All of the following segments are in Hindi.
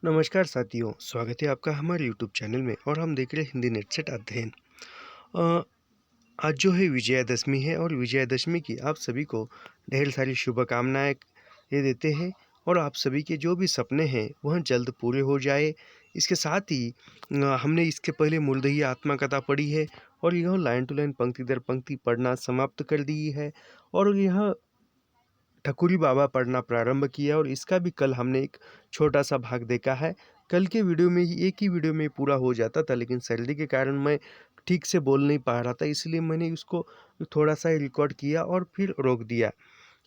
नमस्कार साथियों, स्वागत है आपका हमारे यूट्यूब चैनल में और हम देख रहे हैं हिंदी नेट सेट अध्ययन। अ, आज जो है विजयादशमी है और विजयादशमी की आप सभी को ढेर सारी शुभकामनाएं ये देते हैं और आप सभी के जो भी सपने हैं वह जल्द पूरे हो जाए। इसके साथ ही हमने इसके पहले मूलदही आत्मकथा पढ़ी है और यह लाइन टू लाइन पंक्ति दर पंक्ति पढ़ना समाप्त कर दी है और यह ठकुरी बाबा पढ़ना प्रारंभ किया और इसका भी कल हमने एक छोटा सा भाग देखा है। कल के वीडियो में ही एक ही वीडियो में पूरा हो जाता था, लेकिन सर्दी के कारण मैं ठीक से बोल नहीं पा रहा था, इसलिए मैंने उसको थोड़ा सा रिकॉर्ड किया और फिर रोक दिया।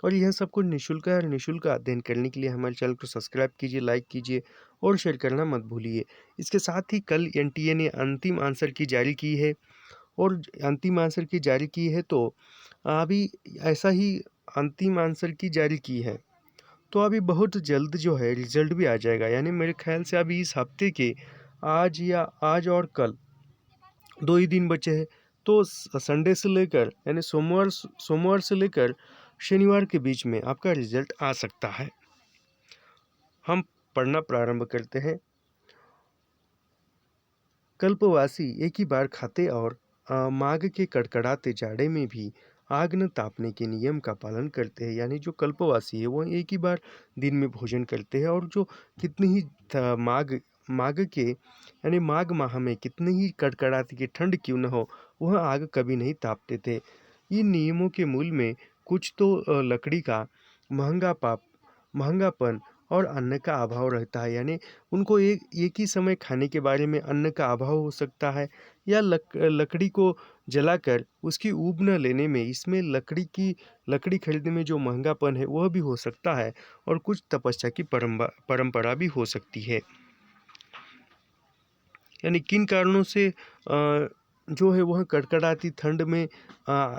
और यह सब कुछ निःशुल्क है और निःशुल्क अध्ययन करने के लिए हमारे चैनल को सब्सक्राइब कीजिए, लाइक कीजिए और शेयर करना मत भूलिए। इसके साथ ही कल एनटीए ने अंतिम आंसर की जारी की है और अंतिम आंसर की जारी की है तो अभी ऐसा ही अंतिम आंसर की जारी की है तो अभी बहुत जल्द जो है रिजल्ट भी आ जाएगा। यानी मेरे ख्याल से अभी इस हफ्ते के आज और कल 2 ही दिन बचे हैं। तो संडे से लेकर यानी सोमवार से लेकर शनिवार के बीच में आपका रिजल्ट आ सकता है। हम पढ़ना प्रारंभ करते हैं। कल्पवासी एक ही बार खाते और माघ के कड़कड़ाते जाड़े में भी आग न तापने के नियम का पालन करते हैं। यानी जो कल्पवासी है वो एक ही बार दिन में भोजन करते हैं और जो कितनी ही माघ माघ के यानी माघ माह में कितनी ही कड़कड़ाती की ठंड क्यों न हो, वह आग कभी नहीं तापते थे। इन नियमों के मूल में कुछ तो लकड़ी का महंगापन और अन्न का अभाव रहता है। यानी उनको एक ही समय खाने के बारे में अन्न का अभाव हो सकता है या लकड़ी को जलाकर उसकी ऊब न लेने में, इसमें लकड़ी खरीदने में जो महंगापन है वह भी हो सकता है और कुछ तपस्या की परंपरा भी हो सकती है। यानी किन कारणों से जो है वह कड़कड़ाती ठंड में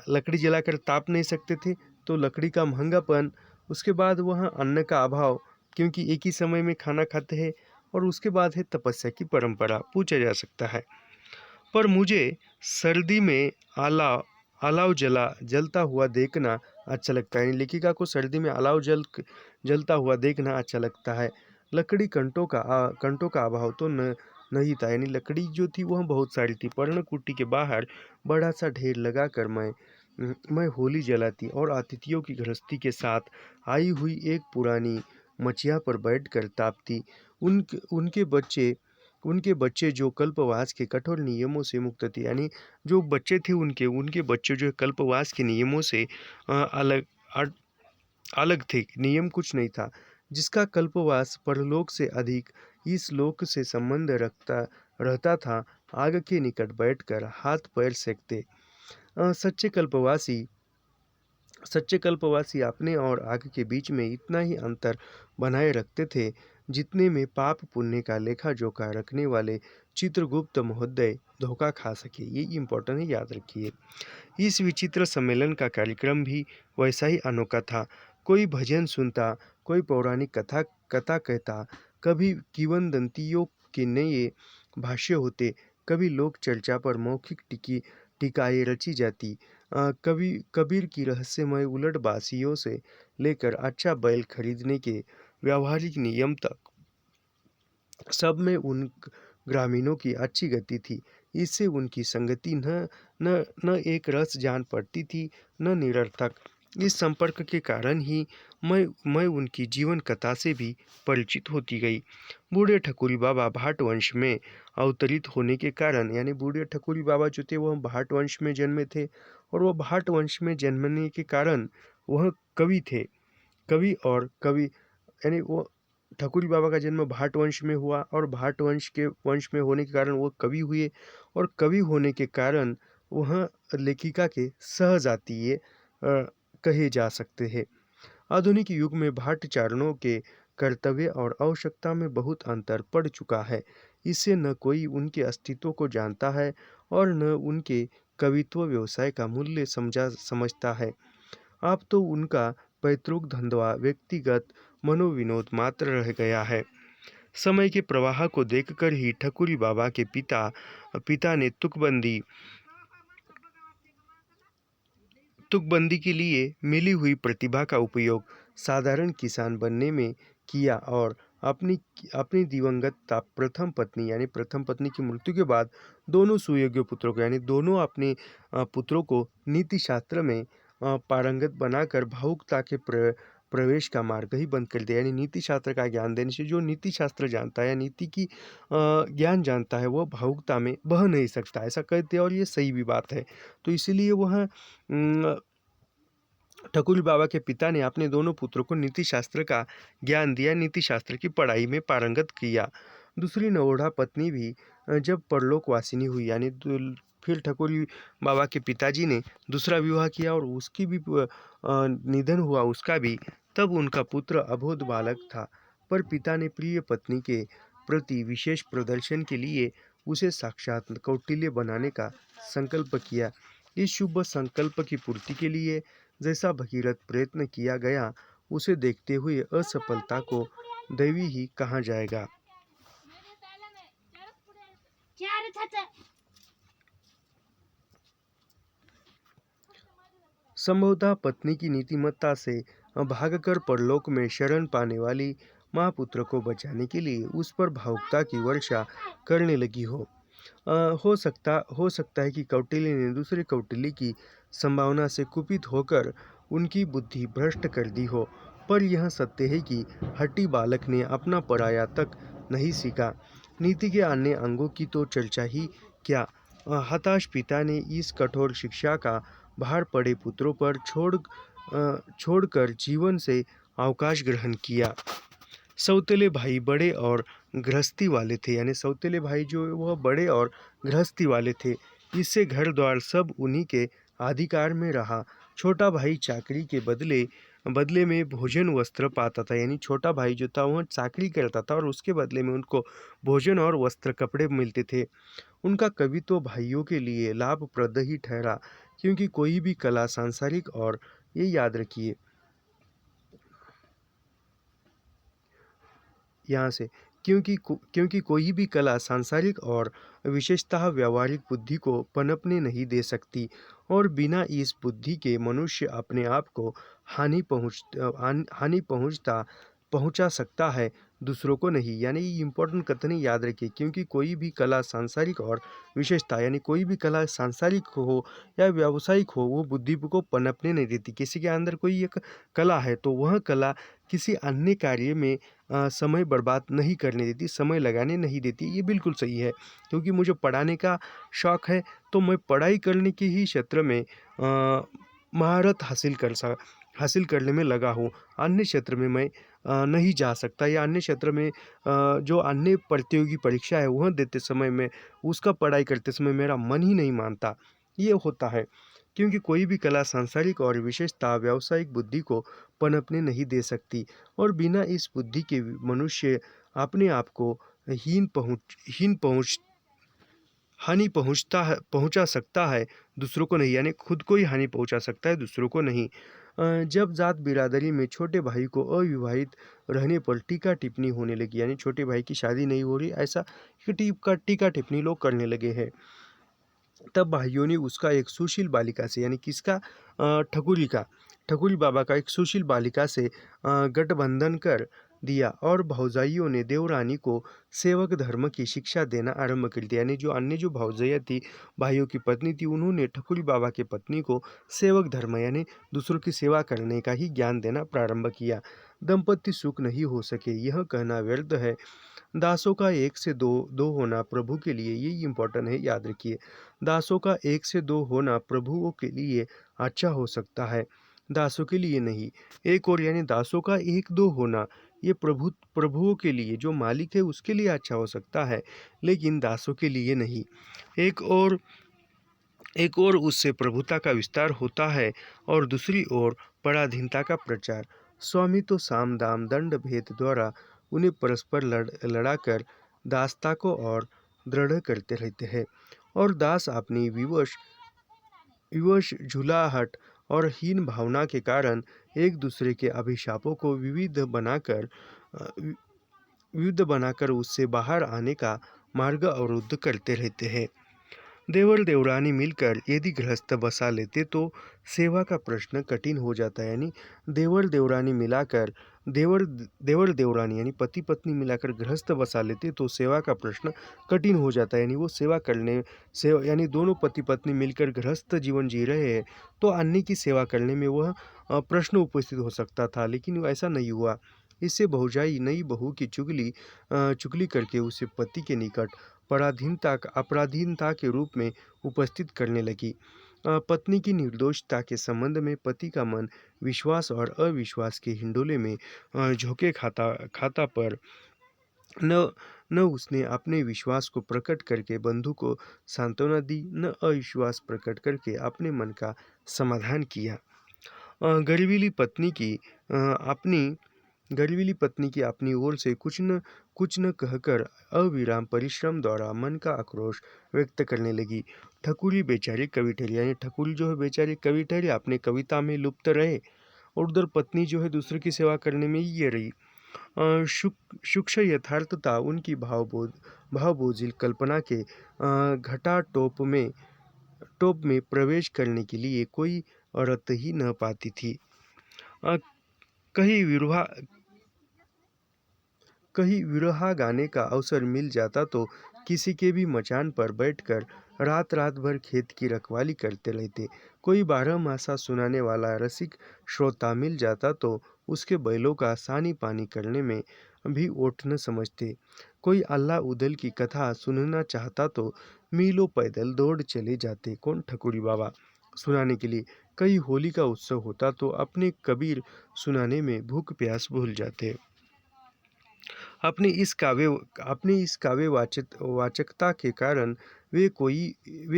लकड़ी जलाकर ताप नहीं सकते थे, तो लकड़ी का महंगापन, उसके बाद वह अन्न का अभाव क्योंकि एक ही समय में खाना खाते हैं और उसके बाद है तपस्या की परंपरा पूछा जा सकता है। पर मुझे सर्दी में अलाव अलाव जलता हुआ देखना अच्छा लगता है। लेखिका को सर्दी में जलता हुआ देखना अच्छा लगता है। लकड़ी कंटों का अभाव तो नहीं था। यानी लकड़ी जो थी वह बहुत सारी थी। पर्णकुटी के बाहर बड़ा सा ढेर लगाकर मैं होली जलाती और अतिथियों की गृहस्थी के साथ आई हुई एक पुरानी मचिया पर बैठकर तापती। उनके बच्चे उनके बच्चे जो कल्पवास के कठोर नियमों से मुक्त थे। यानी जो बच्चे थे उनके बच्चे जो है कल्पवास के नियमों से अलग अलग थे। नियम कुछ नहीं था। जिसका कल्पवास परलोक से अधिक इस लोक से संबंध रखता रहता था, आग के निकट बैठकर हाथ पैर सेकते। सच्चे कल्पवासी अपने और आग के बीच में इतना ही अंतर बनाए रखते थे जितने में पाप पुण्य का लेखा जोखा रखने वाले चित्रगुप्त महोदय धोखा खा सके। ये इम्पोर्टेंट है, याद रखिए। इस विचित्र सम्मेलन का कार्यक्रम भी वैसा ही अनोखा था। कोई भजन सुनता, कोई पौराणिक कथा कथा कहता, कभी किंवदंतियों के नए भाष्य होते, कभी लोक चर्चा पर मौखिक टीकाएँ रची जाती। कभी कबीर की रहस्यमय उलटबाजियों से लेकर अच्छा बैल खरीदने के व्यावहारिक नियम तक, सब में उन ग्रामीणों की अच्छी गति थी। इससे उनकी संगति न एक रस जान पड़ती थी, न निरर्थक। इस संपर्क के कारण ही मैं उनकी जीवन कथा से भी परिचित होती गई। बूढ़े ठकुरी बाबा भाट वंश में अवतरित होने के कारण, यानी बूढ़े ठकुरी बाबा जो थे वह भाट वंश में जन्मे थे और वह भाट वंश में जन्मने के कारण वह कवि थे। कवि यानी वो ठकुरी बाबा का जन्म भाट वंश में हुआ और भाट वंश में होने के कारण वो कवि हुए और कवि होने के कारण वह लेखिका के सहजातीय कहे जा सकते हैं। आधुनिक युग में भाटचारणों के कर्तव्य और आवश्यकता में बहुत अंतर पड़ चुका है। इससे न कोई उनके अस्तित्व को जानता है और न उनके कवित्व व्यवसाय का मूल्य समझता है। अब तो उनका पैतृक धंधवा व्यक्तिगत मनोविनोद मात्र रह गया है। समय के प्रवाह को देखकर ही ठकुरी बाबा के पिता ने तुकबंदी के लिए मिली हुई प्रतिभा का उपयोग साधारण किसान बनने में किया और अपनी अपनी दिवंगत प्रथम पत्नी यानी प्रथम पत्नी की मृत्यु के बाद दोनों सुयोग्य पुत्रों को यानी दोनों अपने पुत्रों को नीति शास्त्र में पारंगत बनाकर भावुकता के प्रवेश का मार्ग ही बंद कर दिया। यानी नीति शास्त्र का ज्ञान देने से जो नीति शास्त्र जानता है या नीति की ज्ञान जानता है वह भावुकता में बह नहीं सकता, ऐसा कहते हैं और ये सही भी बात है। तो इसीलिए वह ठकुरी बाबा के पिता ने अपने दोनों पुत्रों को नीति शास्त्र का ज्ञान दिया, नीति शास्त्र की पढ़ाई में पारंगत किया। दूसरी नवोढ़ा पत्नी भी जब परलोकवासिनी हुई यानी फिर ठकुरी बाबा के पिताजी ने दूसरा विवाह किया और उसकी भी निधन हुआ उसका भी। तब उनका पुत्र अबोध बालक था, पर पिता ने प्रिय पत्नी के प्रति विशेष प्रदर्शन के लिए उसे साक्षात कौटिल्य बनाने का संकल्प किया। इस शुभ संकल्प की पूर्ति के लिए जैसा भगीरथ प्रयत्न किया गया, उसे देखते हुए असफलता को दैवी ही कहा जाएगा। संभवतः पत्नी की नीतिमत्ता से भागकर परलोक में शरण पाने वाली महापुत्र को बचाने के लिए उस पर भावुकता की वर्षा करने लगी हो। हो सकता है कि कौटिल्य ने दूसरे कौटिल्य की संभावना से कुपित होकर उनकी बुद्धि भ्रष्ट कर दी हो, पर यह सत्य है कि हट्टी बालक ने अपना पराया तक नहीं सीखा। नीति के अन्य अंगों की तो चर्चा ही क्या। हताश पिता ने इस कठोर शिक्षा का भार पड़े पुत्रों पर छोड़कर जीवन से अवकाश ग्रहण किया। सौतेले भाई बड़े और गृहस्थी वाले थे, यानी सौतेले भाई जो वह बड़े और गृहस्थी वाले थे, इससे घर द्वार सब उन्हीं के अधिकार में रहा। छोटा भाई चाकरी के बदले में भोजन वस्त्र पाता था, यानी छोटा भाई जो था वह चाकरी करता था और उसके बदले में उनको भोजन और वस्त्र कपड़े मिलते थे। उनका कवित्व भाइयों के लिए लाभप्रद ही ठहरा, क्योंकि कोई भी कला सांसारिक और ये याद रखिए यहाँ से क्योंकि कोई भी कला सांसारिक और विशेषतः व्यावहारिक बुद्धि को पनपने नहीं दे सकती और बिना इस बुद्धि के मनुष्य अपने आप को हानि पहुंचा सकता है, दूसरों को नहीं। यानी ये इम्पोर्टेंट कथन याद रखिए, क्योंकि कोई भी कला सांसारिक और विशेषता यानी कोई भी कला सांसारिक हो या व्यावसायिक हो वो बुद्धि को पनपने नहीं देती। किसी के अंदर कोई एक कला है तो वह कला किसी अन्य कार्य में समय बर्बाद नहीं करने देती, समय लगाने नहीं देती। ये बिल्कुल सही है, क्योंकि मुझे पढ़ाने का शौक़ है तो मैं पढ़ाई करने के ही क्षेत्र में महारत हासिल करने में लगा हूँ। अन्य क्षेत्र में मैं नहीं जा सकता या अन्य क्षेत्र में जो अन्य प्रतियोगी परीक्षा है वह देते समय में उसका पढ़ाई करते समय मेरा मन ही नहीं मानता। ये होता है क्योंकि कोई भी कला सांसारिक और विशेषता व्यावसायिक बुद्धि को पनपने नहीं दे सकती और बिना इस बुद्धि के मनुष्य अपने आप को हानि पहुंचा सकता है, दूसरों को नहीं। यानी खुद को ही हानि पहुंचा सकता है, दूसरों को नहीं। जब जात बिरादरी में छोटे भाई को अविवाहित रहने पर टीका टिप्पणी होने लगी, यानी छोटे भाई की शादी नहीं हो रही ऐसा टीका टिप्पणी लोग करने लगे हैं, तब भाइयों ने उसका एक सुशील बालिका से यानी किसका ठकुरी बाबा का एक सुशील बालिका से गठबंधन कर दिया और भौजाइयों ने देवरानी को सेवक धर्म की शिक्षा देना आरंभ कर दिया। यानी जो अन्य जो भौजाइयाँ थी, भाइयों की पत्नी थी, उन्होंने ठकुरी बाबा के पत्नी को सेवक धर्म यानी दूसरों की सेवा करने का ही ज्ञान देना प्रारंभ किया। दंपत्ति सुख नहीं हो सके यह कहना व्यर्थ है। दासों का एक से दो होना प्रभु के लिए, ये इम्पोर्टेंट है, याद रखिए। दासों का एक से दो होना प्रभुओं के लिए अच्छा हो सकता है, दासों के लिए नहीं। एक और यानी दासों का एक दो होना ये प्रभुओं के लिए, जो मालिक है उसके लिए अच्छा हो सकता है, लेकिन दासों के लिए नहीं। एक और उससे प्रभुता का विस्तार होता है और दूसरी ओर पराधीनता का प्रचार। स्वामी तो साम दाम दंड भेद द्वारा उन्हें परस्पर लड़ाकर दासता को और दृढ़ करते रहते हैं और दास अपनी विवश झुलाहट और हीन भावना के कारण एक दूसरे के अभिशापों को विविध बनाकर उससे बाहर आने का मार्ग अवरुद्ध करते रहते हैं। देवर देवरानी मिलकर यदि गृहस्थ बसा लेते तो सेवा का प्रश्न कठिन हो जाता है। यानी देवर देवरानी मिलाकर देवर देवर देवरानी यानी पति पत्नी मिलाकर गृहस्थ बसा लेते तो सेवा का प्रश्न कठिन हो जाता है। यानी वो सेवा करने से यानी दोनों पति पत्नी मिलकर गृहस्थ जीवन जी रहे हैं तो अन्य की सेवा करने में वह प्रश्न उपस्थित हो सकता था, लेकिन ऐसा नहीं हुआ। इससे भौजाई नई बहू की चुगली करके उसे पति के निकट अपराधीनता के रूप में उपस्थित करने लगी। पत्नी की निर्दोषता के संबंध में पति का मन विश्वास और अविश्वास के हिंडोले में झोंके खाता खाता पर न न उसने अपने विश्वास को प्रकट करके बंधु को सांत्वना दी, न अविश्वास प्रकट करके अपने मन का समाधान किया। गर्वीली पत्नी की अपनी ओर से कुछ न कहकर अविराम परिश्रम द्वारा मन का आक्रोश व्यक्त करने लगी। ठकुरी बेचारी कवि ठहरी, यानी ठकुरी जो है बेचारी कवि ठहरी, अपने कविता में लुप्त रहे और उधर पत्नी जो है दूसरे की सेवा करने में ये रही। सूक्ष्म यथार्थता उनकी भावबोझिल कल्पना के घटा टोप में प्रवेश करने के लिए कोई औरत ही न पाती थी। कहीं विरहा गाने का अवसर मिल जाता तो किसी के भी मचान पर बैठकर रात भर खेत की रखवाली करते रहते। कोई 12 मासा सुनाने वाला रसिक श्रोता मिल जाता तो उसके बैलों का सानी पानी करने में भी ओठ न समझते। कोई अल्लाह उदल की कथा सुनना चाहता तो मीलों पैदल दौड़ चले जाते। कौन? ठकुरी बाबा सुनाने के लिए। कई होली का उत्सव होता तो अपने कबीर सुनाने में भूख प्यास भूल जाते। अपनी इस काव्य वाचकता के कारण वे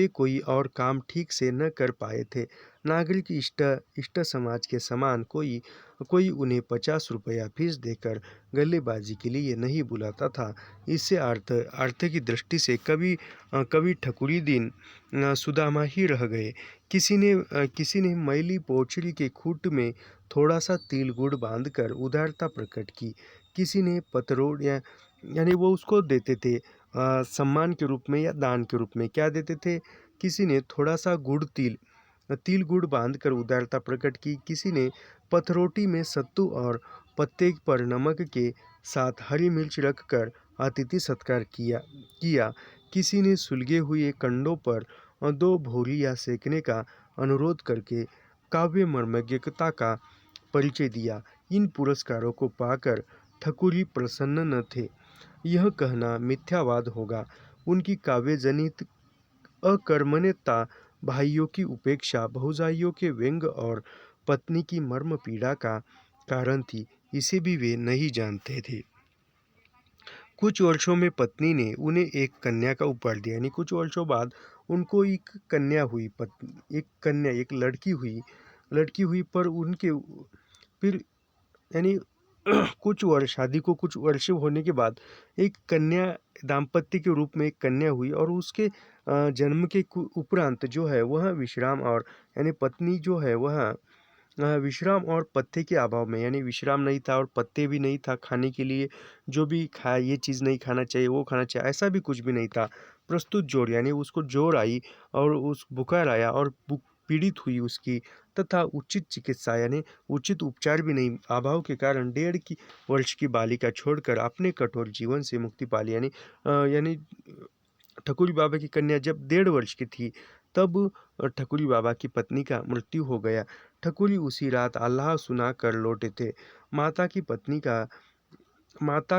कोई और काम ठीक से न कर पाए थे। नागरिक इष्ट समाज के समान कोई उन्हें 50 रुपया फीस देकर गल्लेबाजी के लिए नहीं बुलाता था। इससे अर्थ की दृष्टि से कवि ठकुरी दिन सुदामा ही रह गए। किसी ने मैली पोचड़ी के खूंट में थोड़ा सा तिल गुड़ बांधकर उदारता प्रकट की। किसी ने पतरोड़ यानी वो उसको देते थे सम्मान के रूप में या दान के रूप में। क्या देते थे? किसी ने थोड़ा सा तिल गुड़ बांधकर उदारता प्रकट की। किसी ने पथरोटी में सत्तू और पत्ते पर नमक के साथ हरी मिर्च रखकर अतिथि सत्कार किया। किसी ने सुलगे हुए कंडों पर 2 भोरियां सेकने का अनुरोध करके काव्य मर्मज्ञता का परिचय दिया। इन पुरस्कारों को पाकर ठकुरी प्रसन्न न थे, यह कहना मिथ्यावाद होगा। उनकी काव्य जनित अकर्मण्यता भाइयों की उपेक्षा, भौजाइयों के व्यंग और पत्नी की मर्म पीड़ा का कारण थी, इसे भी वे नहीं जानते थे। कुछ वर्षों में पत्नी ने उन्हें एक कन्या का उपहार दिया। यानी कुछ वर्षों बाद उनको एक कन्या हुई, एक लड़की हुई पर उनके फिर यानी शादी को कुछ वर्ष होने के बाद एक कन्या दाम्पत्य के रूप में एक कन्या हुई और उसके जन्म के उपरांत जो है वह विश्राम और यानी पत्नी जो है वह विश्राम और पत्ते के अभाव में, यानी विश्राम नहीं था और पत्ते भी नहीं था खाने के लिए, जो भी खाए ये चीज़ नहीं खाना चाहिए वो खाना चाहिए ऐसा भी कुछ भी नहीं था। प्रस्तुत जोड़ यानी उसको जोड़ आई और उस बुखार आया और पीड़ित हुई उसकी, तथा उचित चिकित्सा यानी उचित उपचार भी नहीं, अभाव के कारण 1.5 वर्ष की बालिका छोड़कर अपने कठोर जीवन से मुक्ति पा ली। यानी ठकुरी बाबा की कन्या जब 1.5 वर्ष की थी तब ठकुरी बाबा की पत्नी का मृत्यु हो गया। ठकुरी उसी रात अल्लाह सुना कर लौटे थे। माता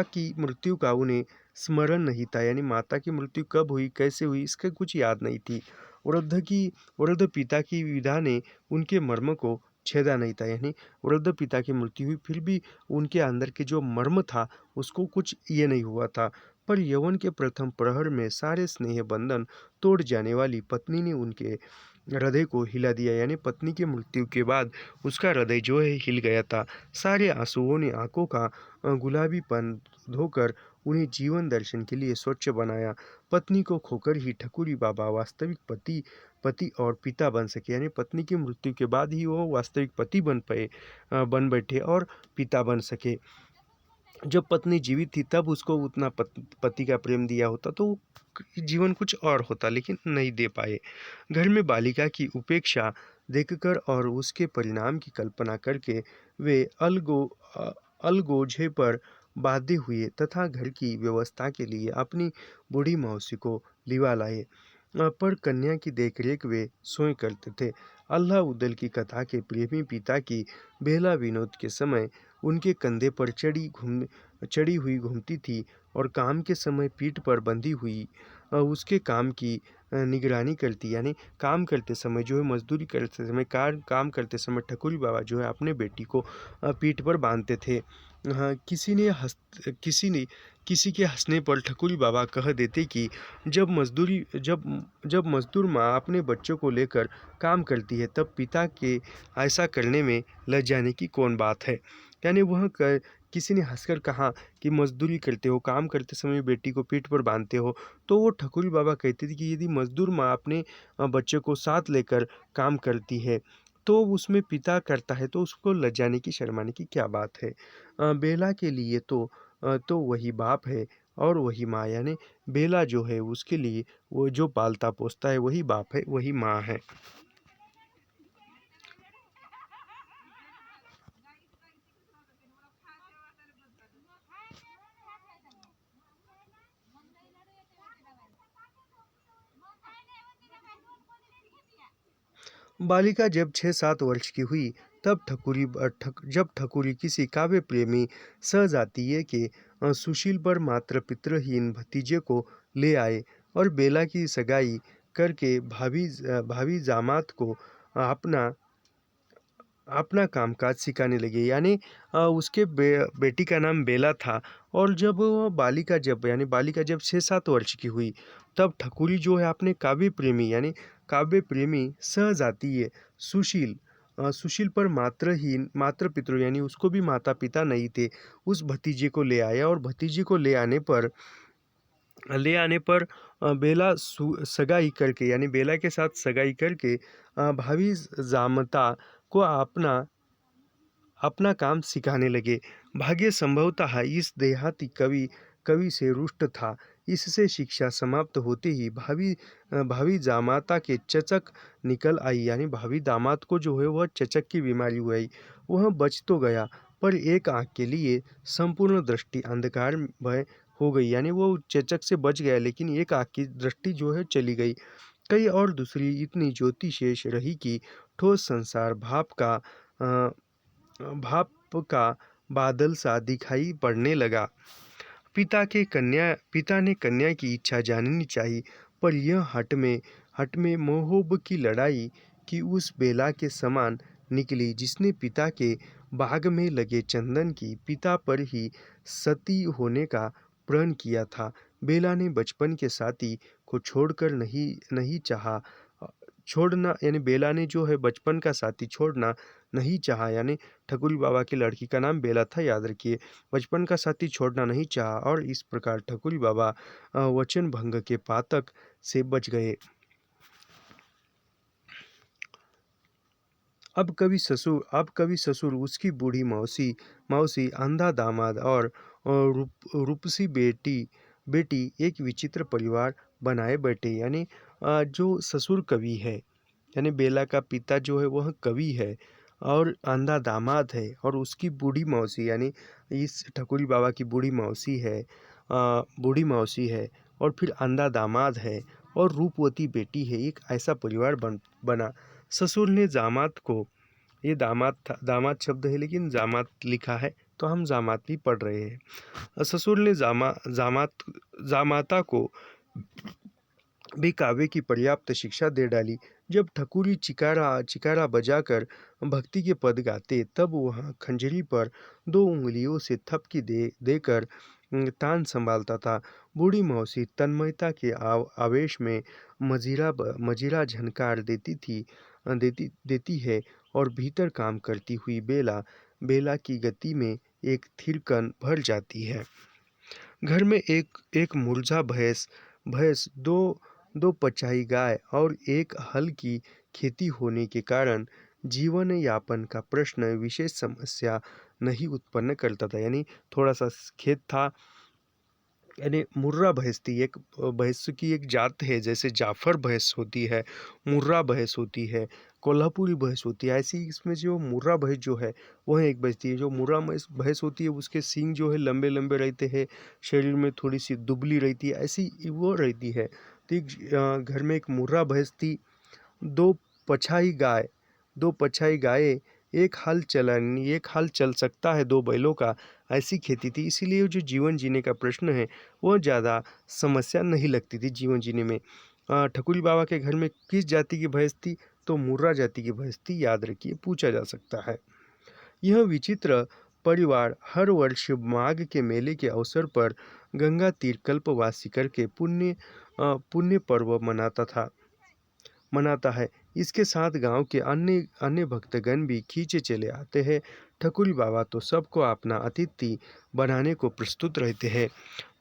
की मृत्यु का उन्हें स्मरण नहीं था, यानी माता की मृत्यु कब हुई कैसे हुई इसका कुछ याद नहीं थी। वृद्ध पिता की विधा ने उनके मर्म को छेदा नहीं था, यानी वृद्ध पिता की मृत्यु हुई फिर भी उनके अंदर के जो मर्म था उसको कुछ ये नहीं हुआ था। पर यौवन के प्रथम प्रहर में सारे स्नेह बंधन तोड़ जाने वाली पत्नी ने उनके हृदय को हिला दिया। यानी पत्नी की मृत्यु के बाद उसका हृदय जो है हिल गया था। सारे आंसुओं ने आंखों का गुलाबीपन धोकर उन्हें जीवन दर्शन के लिए स्वच्छ बनाया। पत्नी को खोकर ही ठकुरी बाबा वास्तविक पति और पिता बन सके, यानी पत्नी की मृत्यु के बाद ही वो वास्तविक पति बन बैठे और पिता बन सके। जब पत्नी जीवित थी तब उसको उतना पति का प्रेम दिया होता तो जीवन कुछ और होता, लेकिन नहीं दे पाए। घर में बालिका की उपेक्षा देखकर और उसके परिणाम की कल्पना करके वे अलगोजे पर बाध्य हुए तथा घर की व्यवस्था के लिए अपनी बूढ़ी मौसी को लिवा लाए। पर कन्या की देखरेख वे स्वयं करते थे। अल्लाह उदल की कथा के प्रेमी पिता की बेला विनोद के समय उनके कंधे पर चढ़ी हुई घूमती थी और काम के समय पीठ पर बंधी हुई उसके काम की निगरानी करती, यानी काम करते समय जो है, मजदूरी करते समय, काम करते समय ठकुरी बाबा जो है अपने बेटी को पीठ पर बांधते थे। हाँ, किसी के हंसने पर ठकुरी बाबा कह देते कि जब मजदूर माँ अपने बच्चों को लेकर काम करती है तब पिता के ऐसा करने में लज्जाने की कौन बात है। यानी किसी ने हंसकर कहा कि मजदूरी करते हो, काम करते समय बेटी को पीठ पर बांधते हो, तो वो ठकुरी बाबा कहते थे कि यदि मजदूर माँ अपने बच्चे को साथ लेकर काम करती है तो उसमें पिता करता है तो उसको लज्जाने की शर्माने की क्या बात है। बेला के लिए तो वही बाप है और वही माँ, यानी बेला जो है उसके लिए वो जो पालता पोसता है वही बाप है, वही माँ है। बालिका जब 6-7 वर्ष की हुई तब जब ठकुरी किसी काव्य प्रेमी सहजातीय के सुशील पर मात्र पितृहीन भतीजे को ले आए और बेला की सगाई करके भाभी जामात को अपना अपना कामकाज सिखाने लगे। यानी उसके बेटी का नाम बेला था। और बालिका जब 6-7 वर्ष की हुई तब ठकुरी जो है अपने काव्य प्रेमी सहजातीय सुशील पर मात्र पितृ, यानी उसको भी माता पिता नहीं थे, उस भतीजे को ले आया। और भतीजे को ले आने पर सगाई करके, यानी बेला के साथ सगाई करके भाभी जामता को अपना काम सिखाने लगे। भाग्य संभवतः इस देहाती कवि से रुष्ट था। इससे शिक्षा समाप्त होते ही भाभी जामाता के चचक निकल आई, यानी भाभी दामाद को जो है वह चचक की बीमारी हुई। वह बच तो गया पर एक आंख के लिए संपूर्ण दृष्टि अंधकार भय हो गई, यानी वो चचक से बच गया लेकिन एक आंख की दृष्टि जो है चली गई। कई और दूसरी इतनी ज्योति शेष रही कि ठोस संसार भाप का बादल सा दिखाई पड़ने लगा। पिता ने कन्या की इच्छा जाननी चाहिए, पर यह हट में मोहब्ब की लड़ाई की उस बेला के समान निकली जिसने पिता के बाग में लगे चंदन की पिता पर ही सती होने का प्रण किया था। बेला ने बचपन के साथी को छोड़कर नहीं चाहा छोड़ना, यानी बेला ने जो है बचपन का साथी छोड़ना नहीं चाहा, यानी ठकुरी बाबा की लड़की का नाम बेला था, याद रखिए। बचपन का साथी छोड़ना नहीं चाहा और इस प्रकार ठकुरी बाबा वचन भंग के पातक से बच गए। अब कभी ससुर उसकी बूढ़ी मौसी अंधा दामाद और रूपसी बेटी एक विचित्र परिवार बनाए बैठे। यानी जो ससुर कवि है, यानी बेला का पिता जो है वह कवि है और अंधा दामाद है और उसकी बूढ़ी मौसी, यानी इस ठकुरी बाबा की बूढ़ी मौसी है और फिर अंधा दामाद है और रूपवती बेटी है। एक ऐसा परिवार बना। ससुर ने जामात को, ये दामाद शब्द है लेकिन जामात लिखा है तो हम जामात भी पढ़ रहे हैं। ससुर ने जामाता को भी काव्य की पर्याप्त शिक्षा दे डाली। जब ठकुरी चिकारा बजाकर भक्ति के पद गाते तब वह खंजरी पर 2 उंगलियों से थपकी देकर तान संभालता था। बूढ़ी मौसी तन्मयता के आवेश में मजीरा झनकार देती है और भीतर काम करती हुई बेला की गति में एक थिरकन भर जाती है। घर में एक मुर्जा भैंस, दो पचाई गाय और एक हल की खेती होने के कारण जीवन यापन का प्रश्न विशेष समस्या नहीं उत्पन्न करता था। यानी थोड़ा सा खेत था, यानी मुर्रा भैंस थी। एक भैंस की एक जात है, जैसे जाफर भैंस होती है, मुर्रा भैंस होती है, कोल्हापुरी भैंस होती है। ऐसी इसमें जो मुर्रा भैंस जो है वह एक भैंस थी। जो मुर्रा भैंस भैंस होती है उसके सींग जो है लंबे लंबे रहते हैं, शरीर में थोड़ी सी दुबली रहती है, ऐसी वो रहती है। तो घर में एक मुर्रा भैंस थी, दो पछाई गाय, दो पछाई गायें, एक हाल चल सकता है दो बैलों का, ऐसी खेती थी। इसीलिए जो जीवन जीने का प्रश्न है वह ज़्यादा समस्या नहीं लगती थी जीवन जीने में। ठकुरी बाबा के घर में किस जाति की भैंस थी? तो मुर्रा जाति की भैंस थी, याद रखिए, पूछा जा सकता है। यह विचित्र परिवार हर वर्ष माघ के मेले के अवसर पर गंगा तीर कल्पवासी करके पुण्य पर्व मनाता है। इसके साथ गांव के अन्य अन्य भक्तगण भी खींचे चले आते हैं। ठकुरी बाबा तो सबको अपना अतिथि बनाने को प्रस्तुत रहते हैं,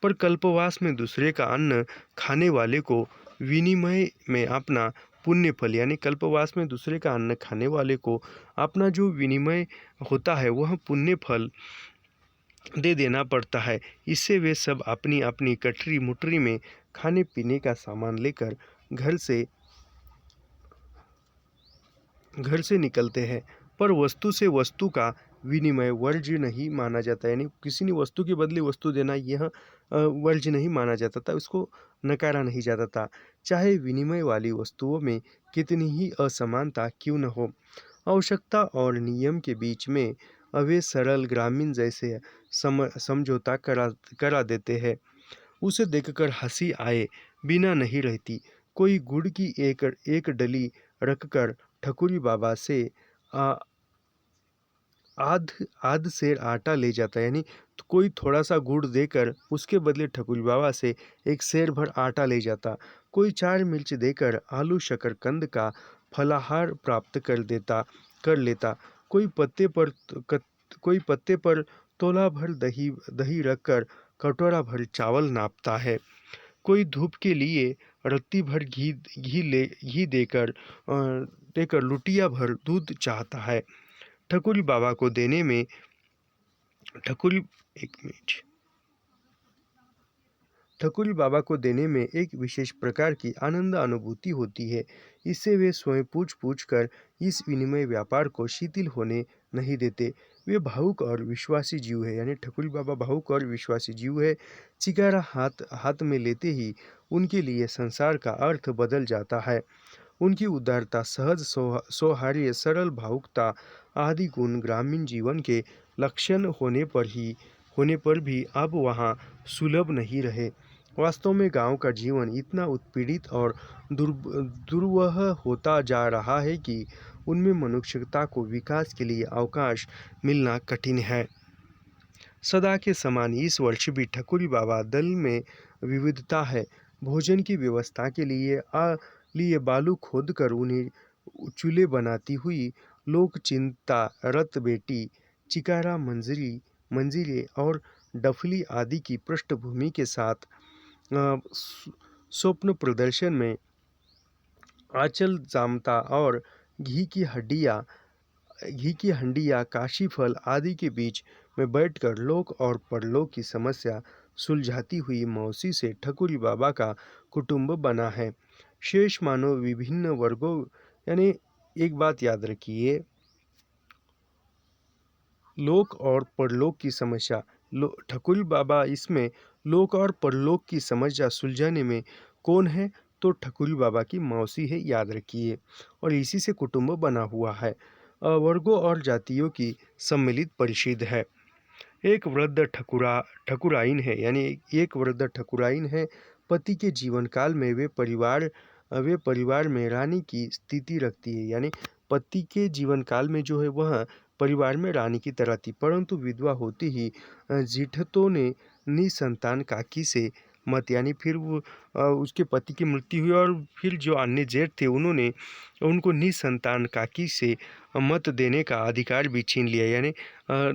पर कल्पवास में दूसरे का अन्न खाने वाले को विनिमय में अपना पुण्य फल, यानी कल्पवास में दूसरे का अन्न खाने वाले को अपना जो विनिमय होता है वह पुण्य फल दे देना पड़ता है। इससे वे सब अपनी अपनी कटरी मुटरी में खाने पीने का सामान लेकर घर से निकलते हैं। पर वस्तु से वस्तु का विनिमय वर्ज्य नहीं माना जाता, यानी किसी ने वस्तु के बदले वस्तु देना यह वर्ज्य नहीं माना जाता था, उसको नकारा नहीं जाता था, चाहे विनिमय वाली वस्तुओं में कितनी ही असमानता क्यों न हो। आवश्यकता और नियम के बीच में वे सरल ग्रामीण जैसे समझौता करा देते हैं। उसे देखकर हंसी आए बिना नहीं रहती। कोई गुड़ की एक डली रखकर ठकुरी बाबा से आ, आध आध सेर आटा ले जाता है, यानी तो कोई थोड़ा सा गुड़ देकर उसके बदले ठकुरी बाबा से एक सेर भर आटा ले जाता। कोई 4 मिर्च देकर आलू शकरकंद का फलाहार प्राप्त कर लेता। कोई पत्ते पर तोला भर दही रखकर कटोरा भर चावल नापता है। कोई धूप के लिए रत्ती भर घी देकर लुटिया भर दूध चाहता है। ठकुरी बाबा को देने में ठकुरी एक मिनट ठकुरी बाबा को देने में एक विशेष प्रकार की आनंद अनुभूति होती है। इससे वे स्वयं पूछ कर इस विनिमय व्यापार को शिथिल होने नहीं देते। वे भावुक और विश्वासी जीव है, यानी ठकुरी बाबा भावुक और विश्वासी जीव है। चिकारा हाथ हाथ में लेते ही उनके लिए संसार का अर्थ बदल जाता है। उनकी उदारता, सहज सौहार्य, सरल भावुकता आदि गुण ग्रामीण जीवन के लक्षण होने पर भी अब वहाँ सुलभ नहीं रहे। वास्तव में गांव का जीवन इतना उत्पीड़ित और दुर्वह होता जा रहा है कि उनमें मनुष्यता को विकास के लिए अवकाश मिलना कठिन है। सदा के समान इस वर्ष भी ठकुरी बाबा दल में विविधता है। भोजन की व्यवस्था के लिए बालू खोदकर उन्हें चूल्हे बनाती हुई लोक चिंता रत बेटी, चिकारा मंजीरे और डफली आदि की पृष्ठभूमि के साथ स्वप्न प्रदर्शन में आंचल जामता और घी की हंडिया काशी फल आदि के बीच में बैठकर लोक और परलोक की समस्या सुलझाती हुई मौसी से ठकुरी बाबा का कुटुंब बना है। शेष मानव विभिन्न वर्गों, यानी एक बात याद रखिए, लोक और परलोक की समस्या, ठकुरी बाबा इसमें लोक और परलोक की समस्या सुलझाने में कौन है? तो ठकुरी बाबा की मौसी है, याद रखिए। और इसी से कुटुंब बना हुआ है। वर्गों और जातियों की सम्मिलित परिषद है। एक वृद्ध ठकुराइन है, यानी एक वृद्ध ठकुराइन है। पति के जीवन काल में वे परिवार में रानी की स्थिति रखती है, यानी पति के जीवन काल में जो है वह परिवार में रानी की तरह थी, परंतु विधवा होते ही जेठतों ने निसंतान काकी से मत, यानी फिर उसके पति की मृत्यु हुई और फिर जो अन्य जेठ थे उन्होंने उनको निसंतान काकी से मत देने का अधिकार भी छीन लिया, यानी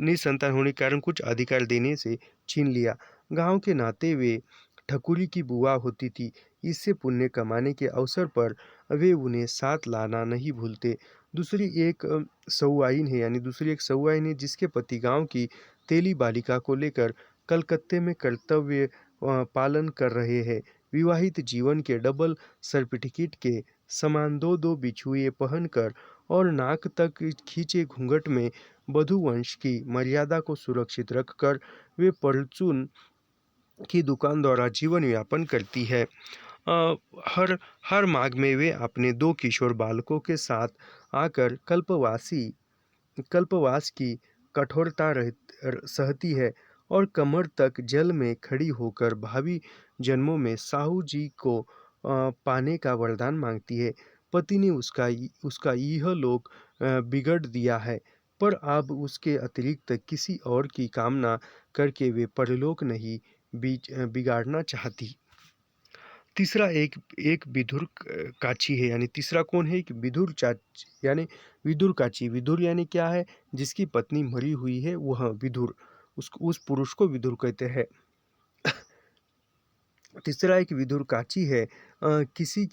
निसंतान होने के कारण कुछ अधिकार देने से छीन लिया। गांव के नाते वे ठकुरी की बुआ होती थी। इससे पुण्य कमाने के अवसर पर वे उन्हें साथ लाना नहीं भूलते। दूसरी एक सउआइन है, यानी दूसरी एक सउआइन है जिसके पति गांव की तेली बालिका को लेकर कलकत्ते में कर्तव्य पालन कर रहे हैं। विवाहित जीवन के डबल सर्टिफिकेट के समान दो दो बिछुए पहनकर और नाक तक खींचे घूंघट में वधू वंश की मर्यादा को सुरक्षित रखकर वे परचून की दुकान द्वारा जीवन यापन करती है। अ, हर हर माघ में वे अपने दो किशोर बालकों के साथ आकर कल्पवास की कठोरता सहती है और कमर तक जल में खड़ी होकर भावी जन्मों में साहू जी को पाने का वरदान मांगती है। पति ने उसका यह लोक बिगड़ दिया है, पर अब उसके अतिरिक्त किसी और की कामना करके वे परलोक नहीं बिगाड़ना चाहती। तीसरा एक एक विदुर काची है, यानी तीसरा कौन है? कि विदुर चाची, यानी विदुर काची। विदुर यानी क्या है? जिसकी पत्नी मरी हुई है वह विदुर, उस पुरुष को विदुर कहते हैं। तीसरा एक विदुर काची है। किसी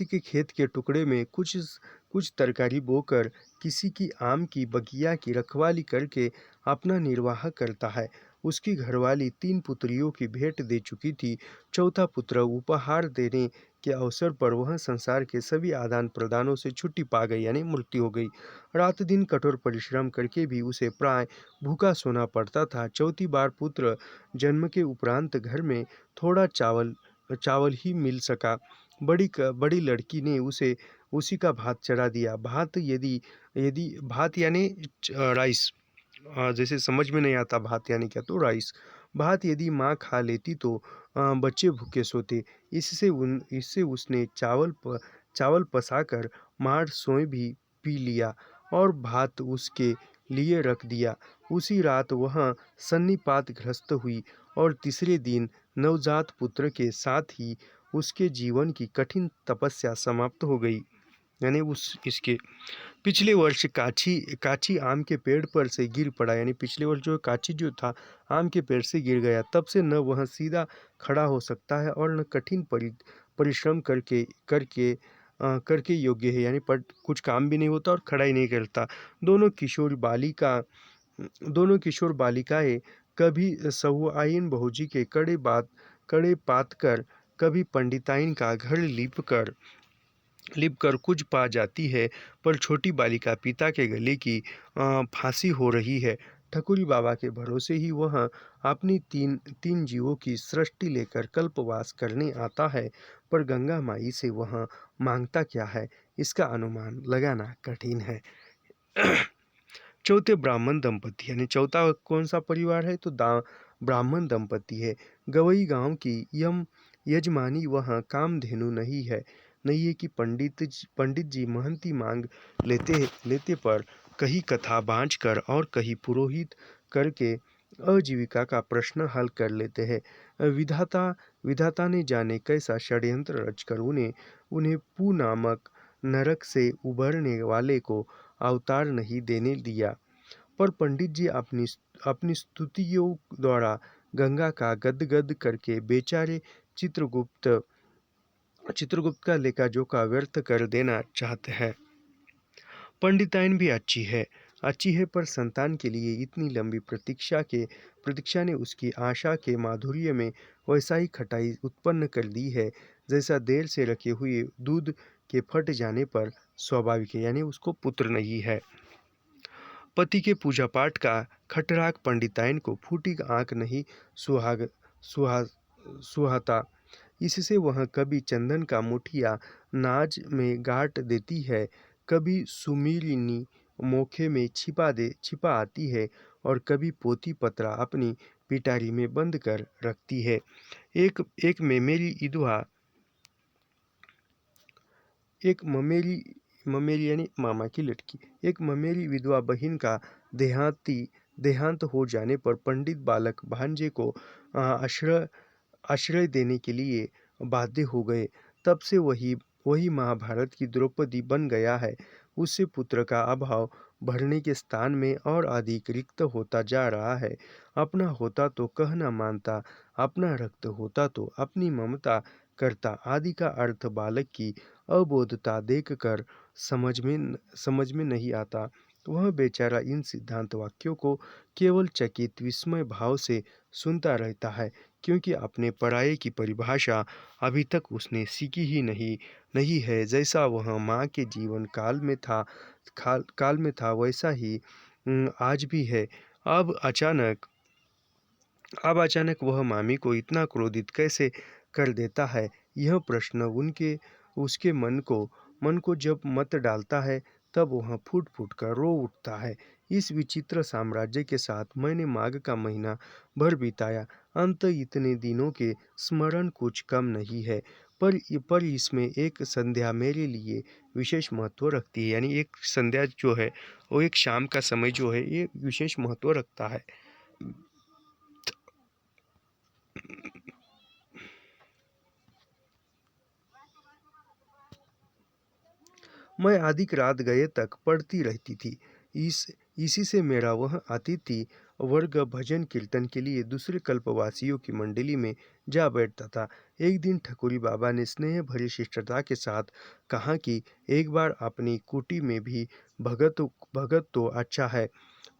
के खेत के टुकड़े में कुछ तरकारी बोकर किसी की आम की बगिया की रखवाली करके अपना निर्वाह करता है। उसकी घरवाली 3 पुत्रियों की भेंट दे चुकी थी। चौथा पुत्र उपहार देने के अवसर पर वह संसार के सभी आदान प्रदानों से छुट्टी पा गई, यानी मृत्यु हो गई। रात दिन कठोर परिश्रम करके भी उसे प्राय भूखा सोना पड़ता था। चौथी बार पुत्र जन्म के उपरांत घर में थोड़ा चावल ही मिल सका। बड़ी लड़की ने उसे उसी का भात चढ़ा दिया। भात यदि यदि भात यानी राइस, जैसे समझ में नहीं आता भात यानी क्या, तो राइस। भात यदि माँ खा लेती तो बच्चे भूखे सोते। इससे उसने चावल पसाकर मार सोए भी पी लिया और भात उसके लिए रख दिया। उसी रात वह सन्निपात ग्रस्त हुई और तीसरे दिन नवजात पुत्र के साथ ही उसके जीवन की कठिन तपस्या समाप्त हो गई। यानी उस इसके पिछले वर्ष काची आम के पेड़ पर से गिर पड़ा, यानी पिछले वर्ष जो काची जो था आम के पेड़ से गिर गया। तब से न वह सीधा खड़ा हो सकता है और न कठिन परिश्रम करके योग्य है, यानी कुछ काम भी नहीं होता और खड़ा ही नहीं करता। दोनों किशोर बालिकाएं कभी सहुआइन बहूजी के कड़े पात कर, कभी पंडिताइन का घर लिप कर कुछ पा जाती है, पर छोटी बालिका पिता के गले की फांसी हो रही है। ठकुरी बाबा के भरोसे ही वह अपनी तीन जीवों की सृष्टि लेकर कल्पवास करने आता है, पर गंगा माई से वह मांगता क्या है, इसका अनुमान लगाना कठिन है। चौथे ब्राह्मण दंपति, यानी चौथा कौन सा परिवार है? तो ब्राह्मण दंपति है। गवई गांव की यजमानी वह कामधेनु नहीं है कि पंडित जी महंती मांग लेते पर कहीं कथा बाँच कर और कहीं पुरोहित करके आजीविका का प्रश्न हल कर लेते हैं। विधाता ने जाने कैसा षड्यंत्र रचकर उन्हें पू नामक नरक से उबरने वाले को अवतार नहीं देने दिया। पर पंडित जी अपनी स्तुतियों द्वारा गंगा का गदगद करके बेचारे चित्रगुप्त का लेखा जोखा व्यर्थ कर देना चाहते हैं। पंडिताइन भी अच्छी है, पर संतान के लिए इतनी लंबी प्रतीक्षा ने उसकी आशा के माधुर्य में वैसा ही खटाई उत्पन्न कर दी है जैसा देर से रखे हुए दूध के फट जाने पर स्वाभाविक है, यानी उसको पुत्र नहीं है। पति के पूजा पाठ का खटराक पंडिताइन को फूटी आंख नहीं सुहाता। इससे वह कभी चंदन का मुठिया नाज में गांठ देती है, कभी सुमीलिनी मोखे में छिपा आती है और कभी पोती पतरा अपनी पिटारी में बंद कर रखती है। एक ममेरी यानी मामा की लड़की, एक ममेरी विधवा बहन का देहांत हो जाने पर पंडित बालक भांजे को आश्रय देने के लिए बाध्य हो गए। तब से वही महाभारत की द्रौपदी बन गया है। उससे पुत्र का अभाव भरने के स्थान में और अधिक रिक्त होता जा रहा है। अपना होता तो कह न मानता, अपना रक्त होता तो अपनी ममता करता आदि का अर्थ बालक की अबोधता देखकर समझ में नहीं आता। वह बेचारा इन सिद्धांत वाक्यों को केवल चकित विस्मय भाव से सुनता रहता है, क्योंकि अपने पराये की परिभाषा अभी तक उसने सीखी ही नहीं है। जैसा वह माँ के जीवन काल में था, वैसा ही आज भी है। अब अचानक अब अचानक वह मामी को इतना क्रोधित कैसे कर देता है, यह प्रश्न उनके उसके मन को जब मत डालता है, तब वह फूट फूट कर रो उठता है। इस विचित्र साम्राज्य के साथ मैंने माघ का महीना भर बिताया। अंत इतने दिनों के स्मरण कुछ कम नहीं है, पर इसमें एक संध्या मेरे लिए विशेष महत्व रखती है। यानी एक संध्या जो है, वो एक शाम का समय जो है, ये विशेष महत्व रखता है। मैं आधिक रात गए तक पढ़ती रहती थी। इसी से मेरा वह अतिथि वर्ग भजन कीर्तन के लिए दूसरे कल्पवासियों की मंडली में जा बैठता था। एक दिन ठकुरी बाबा ने स्नेह भरी शिष्टता के साथ कहा कि एक बार अपनी कुटी में भी भगत तो अच्छा है।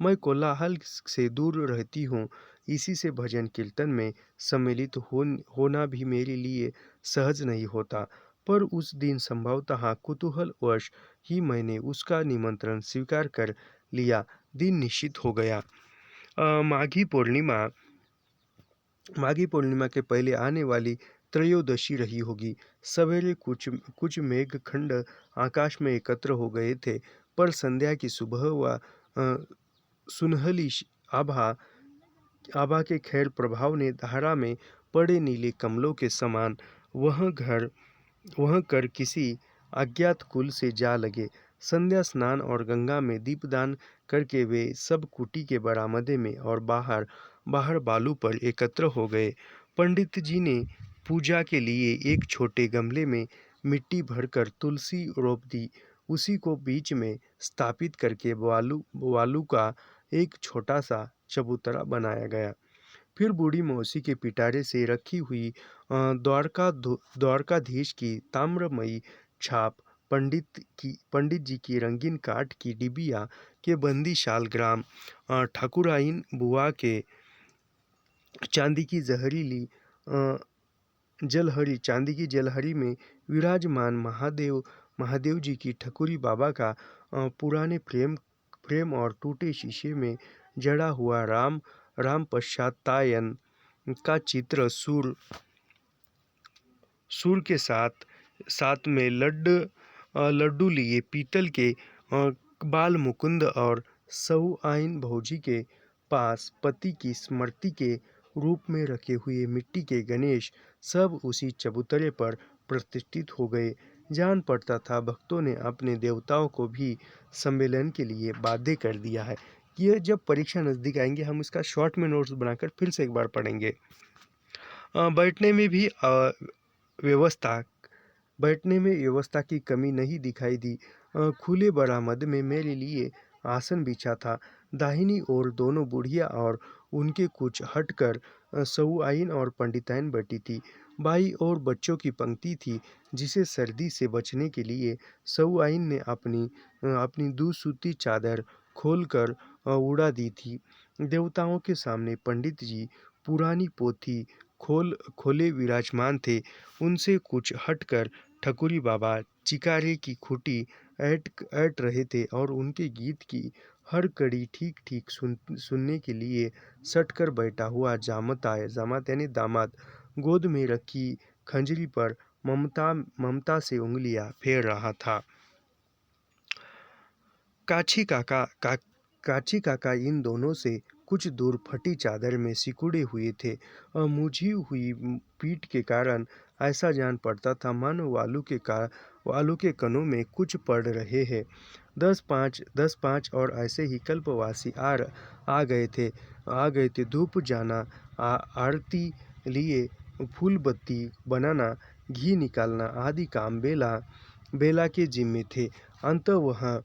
मैं कोलाहल से दूर रहती हूँ, इसी से भजन कीर्तन में सम्मिलित होना भी मेरे लिए सहज नहीं होता। पर उस दिन संभवतः कुतूहलवश ही मैंने उसका निमंत्रण स्वीकार कर लिया। दिन निश्चित हो गया। माघी पूर्णिमा के पहले आने वाली त्रयोदशी रही होगी। सवेरे कुछ कुछ मेघखंड आकाश में एकत्र हो गए थे, पर संध्या की सुबह व सुनहली आभा आभा के खैर प्रभाव ने धारा में पड़े नीले कमलों के समान वह कर किसी अज्ञात कुल से जा लगे। संध्या स्नान और गंगा में दीपदान करके वे सब कुटी के बरामदे में और बाहर बाहर बालू पर एकत्र हो गए। पंडित जी ने पूजा के लिए एक छोटे गमले में मिट्टी भरकर तुलसी रोप दी। उसी को बीच में स्थापित करके बालू का एक छोटा सा चबूतरा बनाया गया। फिर बूढ़ी मौसी के पिटारे से रखी हुई द्वारकाधीश की ताम्रमयी छाप, पंडित जी की रंगीन काठ की डिबिया के बंदी शालग्राम, ठाकुराइन बुआ के चांदी की चांदी की जलहरी में विराजमान महादेव जी की ठकुरी बाबा का पुराने प्रेम और टूटे शीशे में जड़ा हुआ राम पश्चातायन का चित्र सूर के साथ में लड्डू लिए पीतल के बाल मुकुंद और सऊ आइन भौजी के पास पति की स्मृति के रूप में रखे हुए मिट्टी के गणेश सब उसी चबूतरे पर प्रतिष्ठित हो गए। जान पड़ता था भक्तों ने अपने देवताओं को भी सम्मेलन के लिए बाध्य कर दिया है। ये जब परीक्षा नज़दीक आएंगे, हम इसका शॉर्ट में नोट्स बनाकर फिर से एक बार पढ़ेंगे। बैठने में भी व्यवस्था की कमी नहीं दिखाई दी। खुले बरामद में मेरे लिए आसन बिछा था। दाहिनी ओर दोनों बुढ़िया और उनके कुछ हटकर सऊ आइन और पंडिताइन बैठी थी। बाई और बच्चों की पंक्ति थी, जिसे सर्दी से बचने के लिए सऊ आइन ने अपनी दूसूती चादर खोलकर उड़ा दी थी। देवताओं के सामने पंडित जी पुरानी पोथी खोले विराजमान थे। उनसे कुछ हटकर ठकुरी बाबा चिकारे की खूंटी ऐट रहे थे और उनके गीत की हर कड़ी ठीक ठीक सुनने के लिए सटकर बैठा हुआ जामत यानी दामाद गोद में रखी खंजरी पर ममता से उंगलियां फेर रहा था। काची काका इन दोनों से कुछ दूर फटी चादर में सिकुड़े हुए थे। मुझी हुई पीठ के कारण ऐसा जान पड़ता था मानो वालू के कनों में कुछ पड़ रहे हैं। 10-5 और ऐसे ही कल्पवासी आ गए थे। धूप जाना, आरती लिए, फूल बत्ती बनाना, घी निकालना आदि काम बेला के जिम्मे थे। अंत वह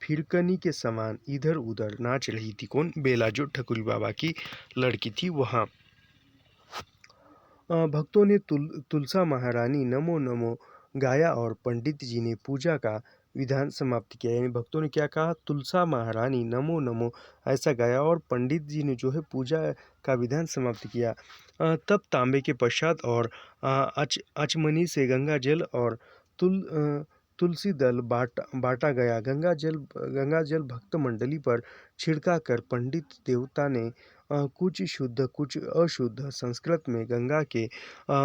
फिरकनी के समान इधर उधर नाच रही थी। कौन? बेला, जो ठकुरी बाबा की लड़की थी। वहाँ भक्तों ने तुलसा महारानी नमो नमो गाया और पंडित जी ने पूजा का विधान समाप्त किया। यानी भक्तों ने क्या कहा, तुलसा महारानी नमो नमो ऐसा गाया और पंडित जी ने जो है पूजा का विधान समाप्त किया। तब तांबे के पश्चात और अचमनी से गंगा जल और तुलसी दल बांटा गया। गंगा जल भक्त मंडली पर छिड़का कर पंडित देवता ने कुछ शुद्ध कुछ अशुद्ध संस्कृत में गंगा के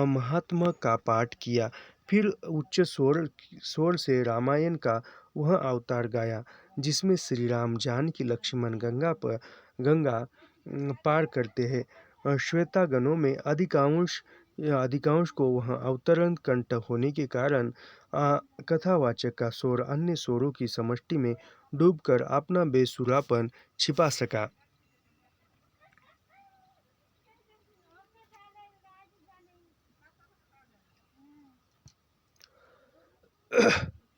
महात्म्य का पाठ किया। फिर उच्च स्वर से रामायण का वह अवतार गाया जिसमें श्री राम जानकी लक्ष्मण गंगा पार करते हैं। श्वेता गणों में अधिकांश को वह अवतरण कंठ होने के कारण कथावाचक का स्वर अन्य स्वरों की समष्टि में डूबकर अपना बेसुरापन छिपा सका।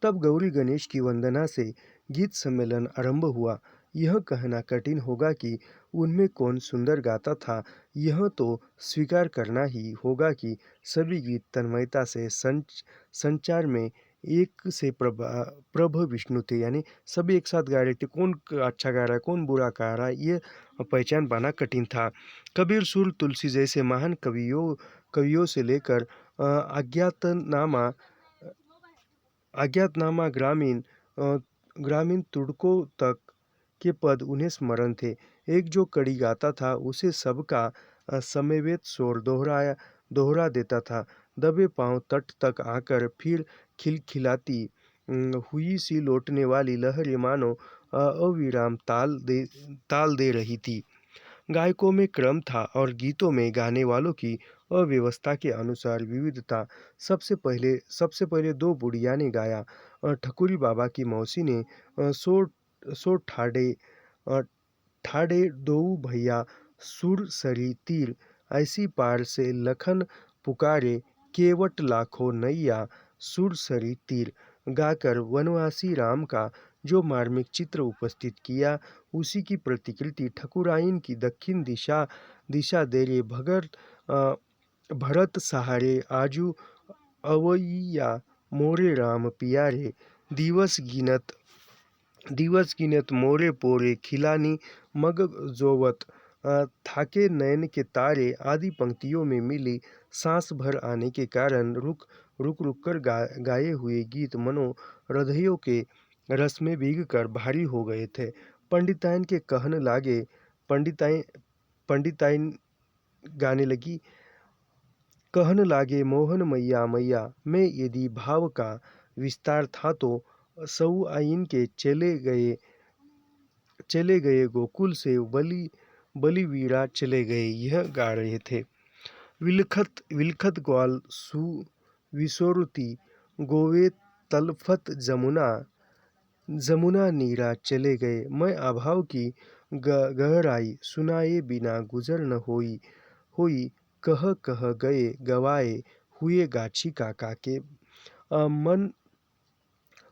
तब गौरी गणेश की वंदना से गीत सम्मेलन आरंभ हुआ। यह कहना कठिन होगा कि उनमें कौन सुंदर गाता था। यह तो स्वीकार करना ही होगा कि सभी गीत तन्मयता से संचार में एक से प्रभ विष्णु थे। यानी सभी एक साथ गा रहे थे। कौन अच्छा गा रहा है, कौन बुरा गा रहा है, ये पहचान पाना कठिन था। कबीर सुर तुलसी जैसे महान कवियों से लेकर अज्ञातनामा ग्रामीण तुड़कों तक के पद उन्हें स्मरण थे। एक जो कड़ी गाता था उसे सबका समवेत स्वर दोहरा देता था। दबे पांव तट तक आकर फिर खिलखिलाती हुई सी लौटने वाली लहरें मानो अविराम ताल दे रही थी। गायकों में क्रम था और गीतों में गाने वालों की अव्यवस्था के अनुसार विविधता। सबसे पहले दो बुढ़िया ने गाया। ठकुरी बाबा की मौसी ने सो ठाड़े दोऊ भैया सुर सरी तीर ऐसी पार से लखन पुकारे केवट लाखों नैया सुर सरी तीर गाकर वनवासी राम का जो मार्मिक चित्र उपस्थित किया, उसी की प्रतिकृति ठकुराइन की दक्षिण दिशा दे रे भरत सहारे आजू अवैया मोरे राम पियारे दिवस गिनत मोरे पोरे खिलानी मग जोवत थाके नयन के तारे आदि पंक्तियों में मिली सांस भर आने के कारण रुक रुक कर गाए हुए गीत मनो हृदयों के रस में भीग कर भारी हो गए थे। पंडिताइन के कहने लागे पंडिताइन गाने लगी, कहने लागे मोहन मैया मैया मैं यदि भाव का विस्तार था तो सऊ आइन के चले गए गोकुल से बलिवीरा चले गए। यह गा रहे थे। विलखत ग्वाल विसोरुति गोवे तलफत जमुना नीरा चले गए। मैं अभाव की गहराई सुनाए बिना गुजर न होई कह गए गवाए हुए गाछी काका के।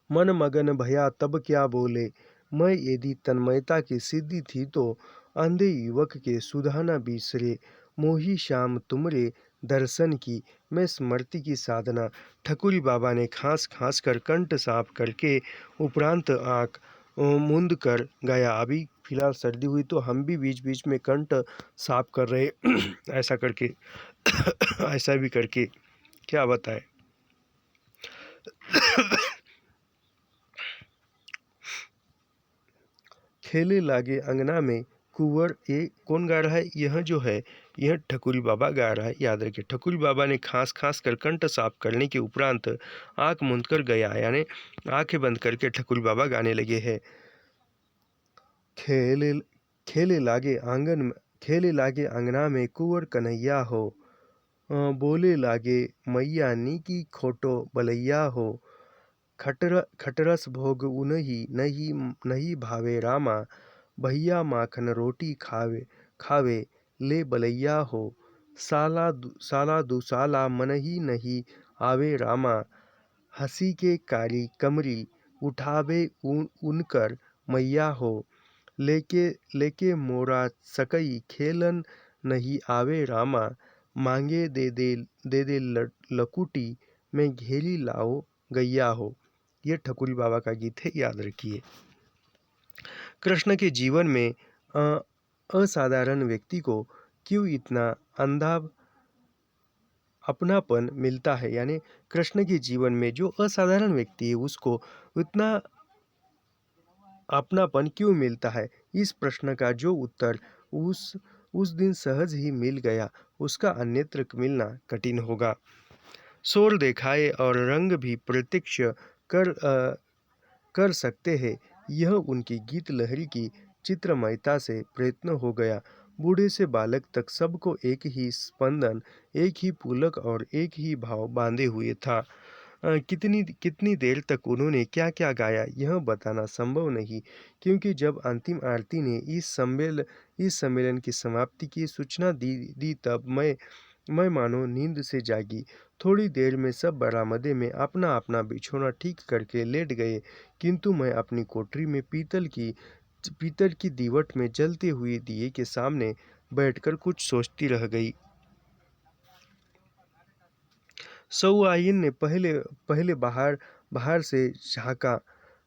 मन मगन भया तब क्या बोले, मैं यदि तन्मयता की सिद्धि थी तो अंधे युवक के सुधाना बिसरे। मोही श्याम तुमरे दर्शन की मैं स्मृति की साधना। ठकुरी बाबा ने खांस कर कंठ साफ करके उपरांत आँख मूंद कर गाया। अभी फिलहाल सर्दी हुई तो हम भी बीच बीच में कंठ साफ कर रहे ऐसा करके ऐसा भी करके क्या बताए। खेले लागे अंगना में कुंवर, ये कौन गा रहा है, यह जो है यह ठकुरी बाबा गा रहा है। याद रखिए, ठकुरी बाबा ने खांस कर कंठ साफ करने के उपरांत आँख मूंद कर गया, यानी आंखें बंद करके ठकुरी बाबा गाने लगे हैं। खेले लागे अंगना में कुंवर कन्हैया हो, बोले लागे मैया नी की खोटो बलैया हो। खटरस भोग उनही नहीं भावे रामा, भैया माखन रोटी खावे ले बलैया हो। साला दुसाला मन ही नहीं आवे रामा, हंसी के कारी कमरी उठावे उनकर मैया हो। लेके मोरा सकई खेलन नहीं आवे रामा, मांगे दे दे लकुटी में घेरी लाओ गैया हो। ये ठकुरी बाबा का गीत है, याद रखिए। कृष्ण के जीवन में असाधारण व्यक्ति को क्यों इतना अंधा अपनापन मिलता है, यानी कृष्ण के जीवन में जो असाधारण व्यक्ति है उसको इतना अपनापन क्यों मिलता है? इस प्रश्न का जो उत्तर उस उस दिन सहज ही मिल गया, उसका अन्यत्र मिलना कठिन होगा। शोर दिखाए और रंग भी प्रत्यक्ष कर सकते हैं, यह उनकी गीत लहरी की चित्रमयता से प्रयत्न हो गया। बूढ़े से बालक तक सबको एक ही स्पंदन, एक ही पुलक और एक ही भाव बांधे हुए था। कितनी कितनी देर तक उन्होंने क्या क्या गाया यह बताना संभव नहीं, क्योंकि जब अंतिम आरती ने इस सम्मेलन की समाप्ति की सूचना दी तब मैं मानो नींद से जागी। थोड़ी देर में सब बरामदे में अपना अपना बिछौना ठीक करके लेट गए, किंतु मैं अपनी कोठरी में पीतल की दीवट में जलते हुए दिए के सामने बैठकर कुछ सोचती रह गई। सौआइन ने पहले पहले बाहर बाहर से झांका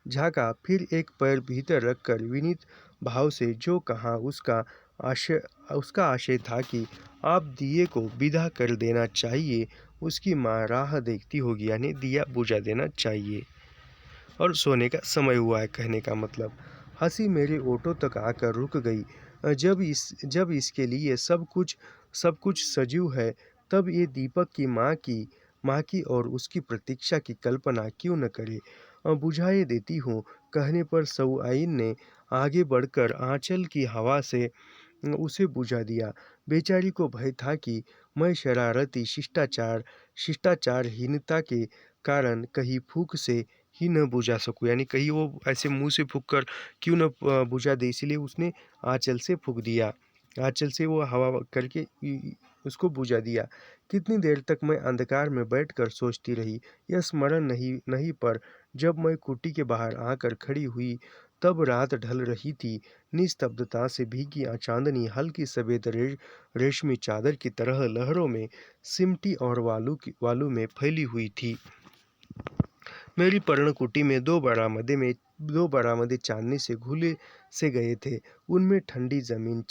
झांका, फिर एक पैर भीतर रखकर विनीत भाव से जो कहा, उसका आशय था कि आप दिए को विदा कर देना चाहिए। उसकी माँ राह देखती होगी, यानी दिया बुझा देना चाहिए और सोने का समय हुआ है, कहने का मतलब। हंसी मेरे ओठों तक आकर रुक गई। जब इसके लिए सब कुछ सजीव है, तब ये दीपक की माँ की और उसकी प्रतीक्षा की कल्पना क्यों न करे। बुझाए देती हूँ, कहने पर सौआइन ने आगे बढ़कर आंचल की हवा से उसे बुझा दिया। बेचारी को भय था कि मैं शरारती शिष्टाचारहीनता के कारण कहीं फूंक से ही न बुझा सकूं, यानी कहीं वो ऐसे मुंह से फूंक कर क्यों न बुझा दे, इसलिए उसने आंचल से फूंक दिया। आंचल से वो हवा करके उसको बुझा दिया। कितनी देर तक मैं अंधकार में बैठकर सोचती रही, यह स्मरण नहीं पर जब मैं कुटी के बाहर आकर खड़ी हुई तब रात ढल रही थी। निस्तब्धता से भीगी चांदनी हल्की सफेद रेशमी चादर की तरह लहरों में सिमटी और वालू में फैली हुई थी। मेरी पर्णकुटी में दो बरामदे चांदनी से घुले से गए थे। उनमें ठंडी जमीन,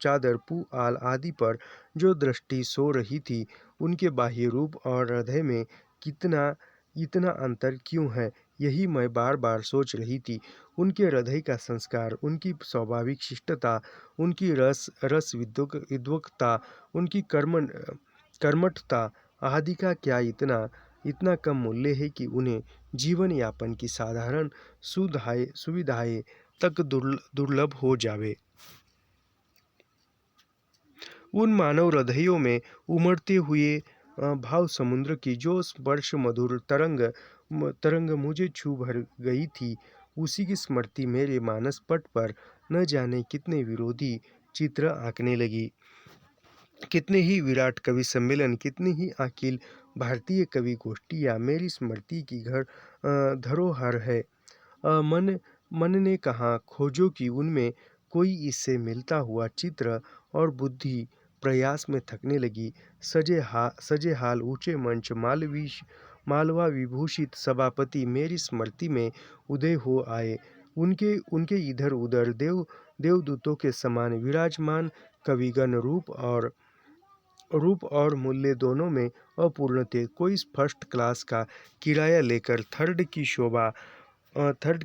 चादर पुआल आदि पर जो दृष्टि सो रही थी, उनके बाह्य रूप और हृदय में कितना इतना अंतर क्यों है, यही मैं बार बार सोच रही थी। उनके हृदय का संस्कार, उनकी स्वाभाविक शिष्टता, उनकी रस विद्वत्ता, उनकी कर्मठता आदि का क्या इतना कम मूल्य है कि उन्हें जीवन यापन की साधारण सुविधाएं तक दुर्लभ हो जावे। उन मानव हृदयों में उमड़ते हुए भाव समुद्र की जो स्पर्श मधुर तरंग मुझे छू भर गई थी, उसी की स्मृति मेरे मानस पट पर न जाने कितने विरोधी चित्र आंकने लगी। कितने ही विराट कवि सम्मेलन, कितनी ही अखिल भारतीय कवि गोष्ठियाँ मेरी स्मृति की धरोहर है। मन ने कहा, खोजो कि उनमें कोई इससे मिलता हुआ चित्र, और बुद्धि प्रयास में थकने लगी। सजे हाल ऊंचे मंच, मालवा विभूषित सभापति मेरी स्मृति में उदय हो आए। उनके इधर उधर देवदूतों के समान विराजमान कविगण रूप और मूल्य दोनों में अपूर्ण थे। कोई फर्स्ट क्लास का किराया लेकर थर्ड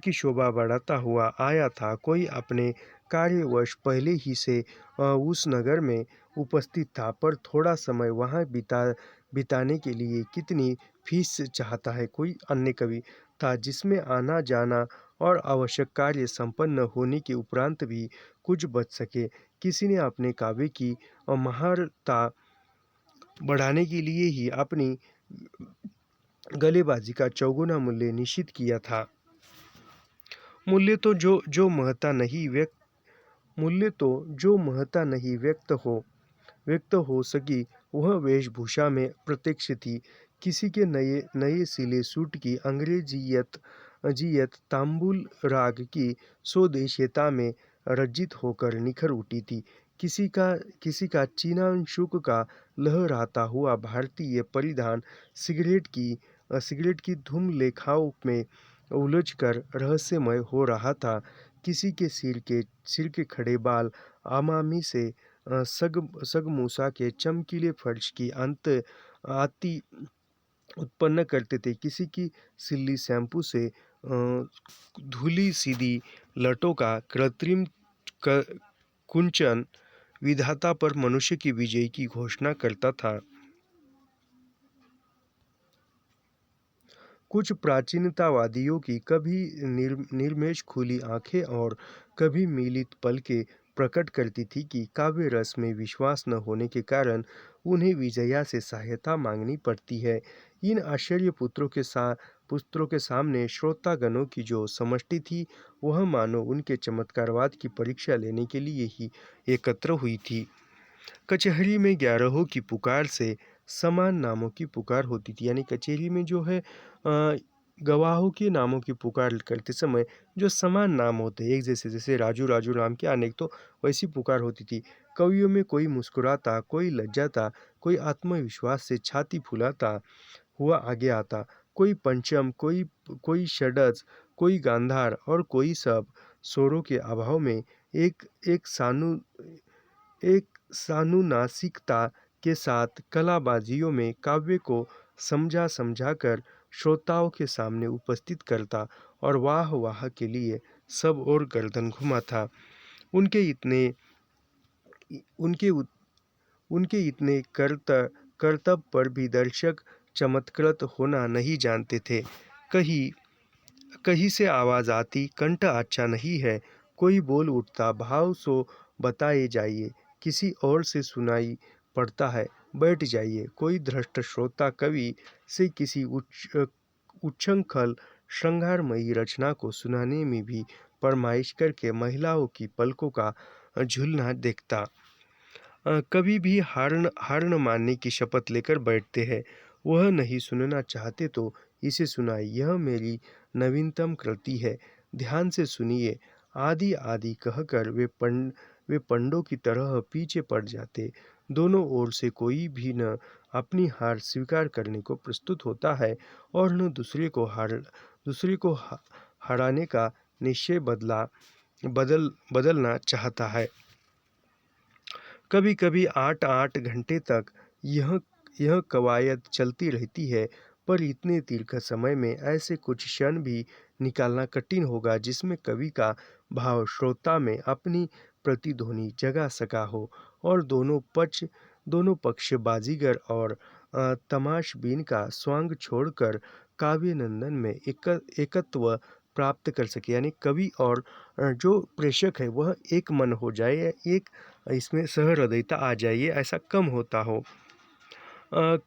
की शोभा बढ़ाता हुआ आया था, कोई अपने कार्यवश पहले ही से उस नगर में उपस्थित था, पर थोड़ा समय वहाँ बिताने के लिए कितनी फीस चाहता है। कोई अन्य कवि था जिसमें आना जाना और आवश्यक कार्य संपन्न होने के उपरांत भी कुछ बच सके। किसी ने अपने काव्य की महारता बढ़ाने के लिए ही अपनी गलेबाजी का चौगुना मूल्य निश्चित किया था। मूल्य तो जो महत्ता नहीं व्यक्त हो सकी, वह वेशभूषा में प्रत्यक्ष थी। किसी के नए सिले सूट की अंग्रेजियत तांबुल राग की स्वदेशीयता में रंजित होकर निखर उठी थी। किसी का चीनांशुक का लहराता हुआ भारतीय परिधान सिगरेट की सिगरेट की धूम लेखाओं में उलझकर रहस्यमय हो रहा था। किसी के सिर के खड़े बाल अमामी से सगमूसा के चमकीले फर्श की अंत आती उत्पन्न करते थे। किसी की सिल्ली शैम्पू से धुली सीधी लटों का कृत्रिम कुंचन विधाता पर मनुष्य की विजय की घोषणा करता था। कुछ प्राचीनतावादियों की कभी निर्मेश खुली आंखें और कभी मीलित पलकें प्रकट करती थी कि काव्य रस में विश्वास न होने के कारण उन्हें विजया से सहायता मांगनी पड़ती है। इन आश्चर्य पुत्रों के सामने श्रोतागणों की जो समष्टि थी, वह मानो उनके चमत्कारवाद की परीक्षा लेने के लिए ही एकत्र हुई थी। कचहरी में ग्यारहों की पुकार से समान नामों की पुकार होती थी। यानी कचहरी में जो है गवाहों के नामों की पुकार करते समय जो समान नाम होते हैं एक जैसे, जैसे राजू राजू नाम के अनेक, तो वैसी पुकार होती थी। कवियों में कोई मुस्कुराता, कोई लज्जाता, कोई आत्मविश्वास से छाती फुलाता हुआ आगे आता, कोई पंचम, कोई कोई षड्ज, कोई गांधार और कोई सब स्वरों के अभाव में एक एक सानु एक सानुनासिकता के साथ कलाबाजियों में काव्य को समझा समझा कर श्रोताओं के सामने उपस्थित करता और वाह वाह के लिए सब और गर्दन घुमा था। उनके इतने उनके उनके इतने करतब पर भी दर्शक चमत्कृत होना नहीं जानते थे। कहीं कहीं से आवाज़ आती, कंठ अच्छा नहीं है, कोई बोल उठता, भाव सो बताए जाइए, किसी और से सुनाई पड़ता है, बैठ जाइए। कोई धृष्ट श्रोता कवि से किसी उच्छृंखल श्रृंगारमयी रचना को सुनाने में भी फरमाइश करके महिलाओं की पलकों का झूलना देखता। कभी भी हार न मानने की शपथ लेकर बैठते हैं। वह नहीं सुनना चाहते तो इसे सुनाए, यह मेरी नवीनतम कृति है, ध्यान से सुनिए। आदि आदि कहकर वे पंडों की तरह पीछे पड़ जाते। दोनों ओर से कोई भी न अपनी हार स्वीकार करने को प्रस्तुत होता है और न दूसरे को हराने का निश्चय बदलना चाहता है। कभी कभी 8-8 घंटे तक यह कवायद चलती रहती है, पर इतने दीर्घ समय में ऐसे कुछ क्षण भी निकालना कठिन होगा जिसमें कवि का भाव श्रोता में अपनी प्रतिध्वनि जगा सका हो और दोनों पक्ष बाजीगर और तमाशबीन का स्वांग छोड़कर काव्य नंदन में एकत्व प्राप्त कर सके। यानी कवि और जो प्रेषक है वह एक मन हो जाए, एक इसमें सहृदयता आ जाए, ऐसा कम होता हो।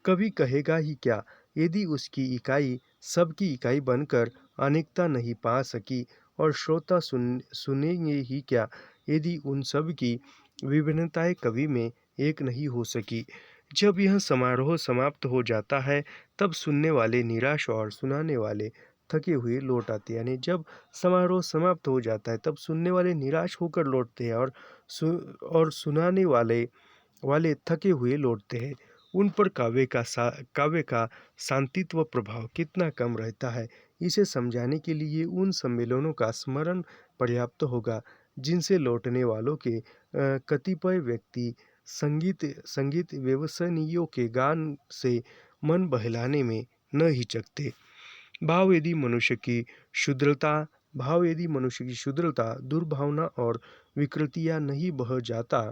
कवि कहेगा ही क्या यदि उसकी इकाई सबकी इकाई बनकर अनेकता नहीं पा सकी, और श्रोता सुनेंगे ही क्या यदि उन सब की विभिन्नताएं कवि में एक नहीं हो सकी। जब यह समारोह समाप्त हो जाता है तब सुनने वाले निराश और सुनाने वाले थके हुए लौट आते हैं। यानी जब समारोह समाप्त हो जाता है तब सुनने वाले निराश होकर लौटते हैं और सुनाने वाले थके हुए लौटते हैं। उन पर काव्य का शांतित्व प्रभाव कितना कम रहता है, इसे समझाने के लिए उन सम्मेलनों का स्मरण पर्याप्त होगा जिनसे लौटने वालों के कतिपय व्यक्ति संगीत व्यवसायियों के गान से मन बहलाने में न हिचकते। भाव यदि मनुष्य की शुद्रता, दुर्भावना और विकृतियां नहीं बह जाता,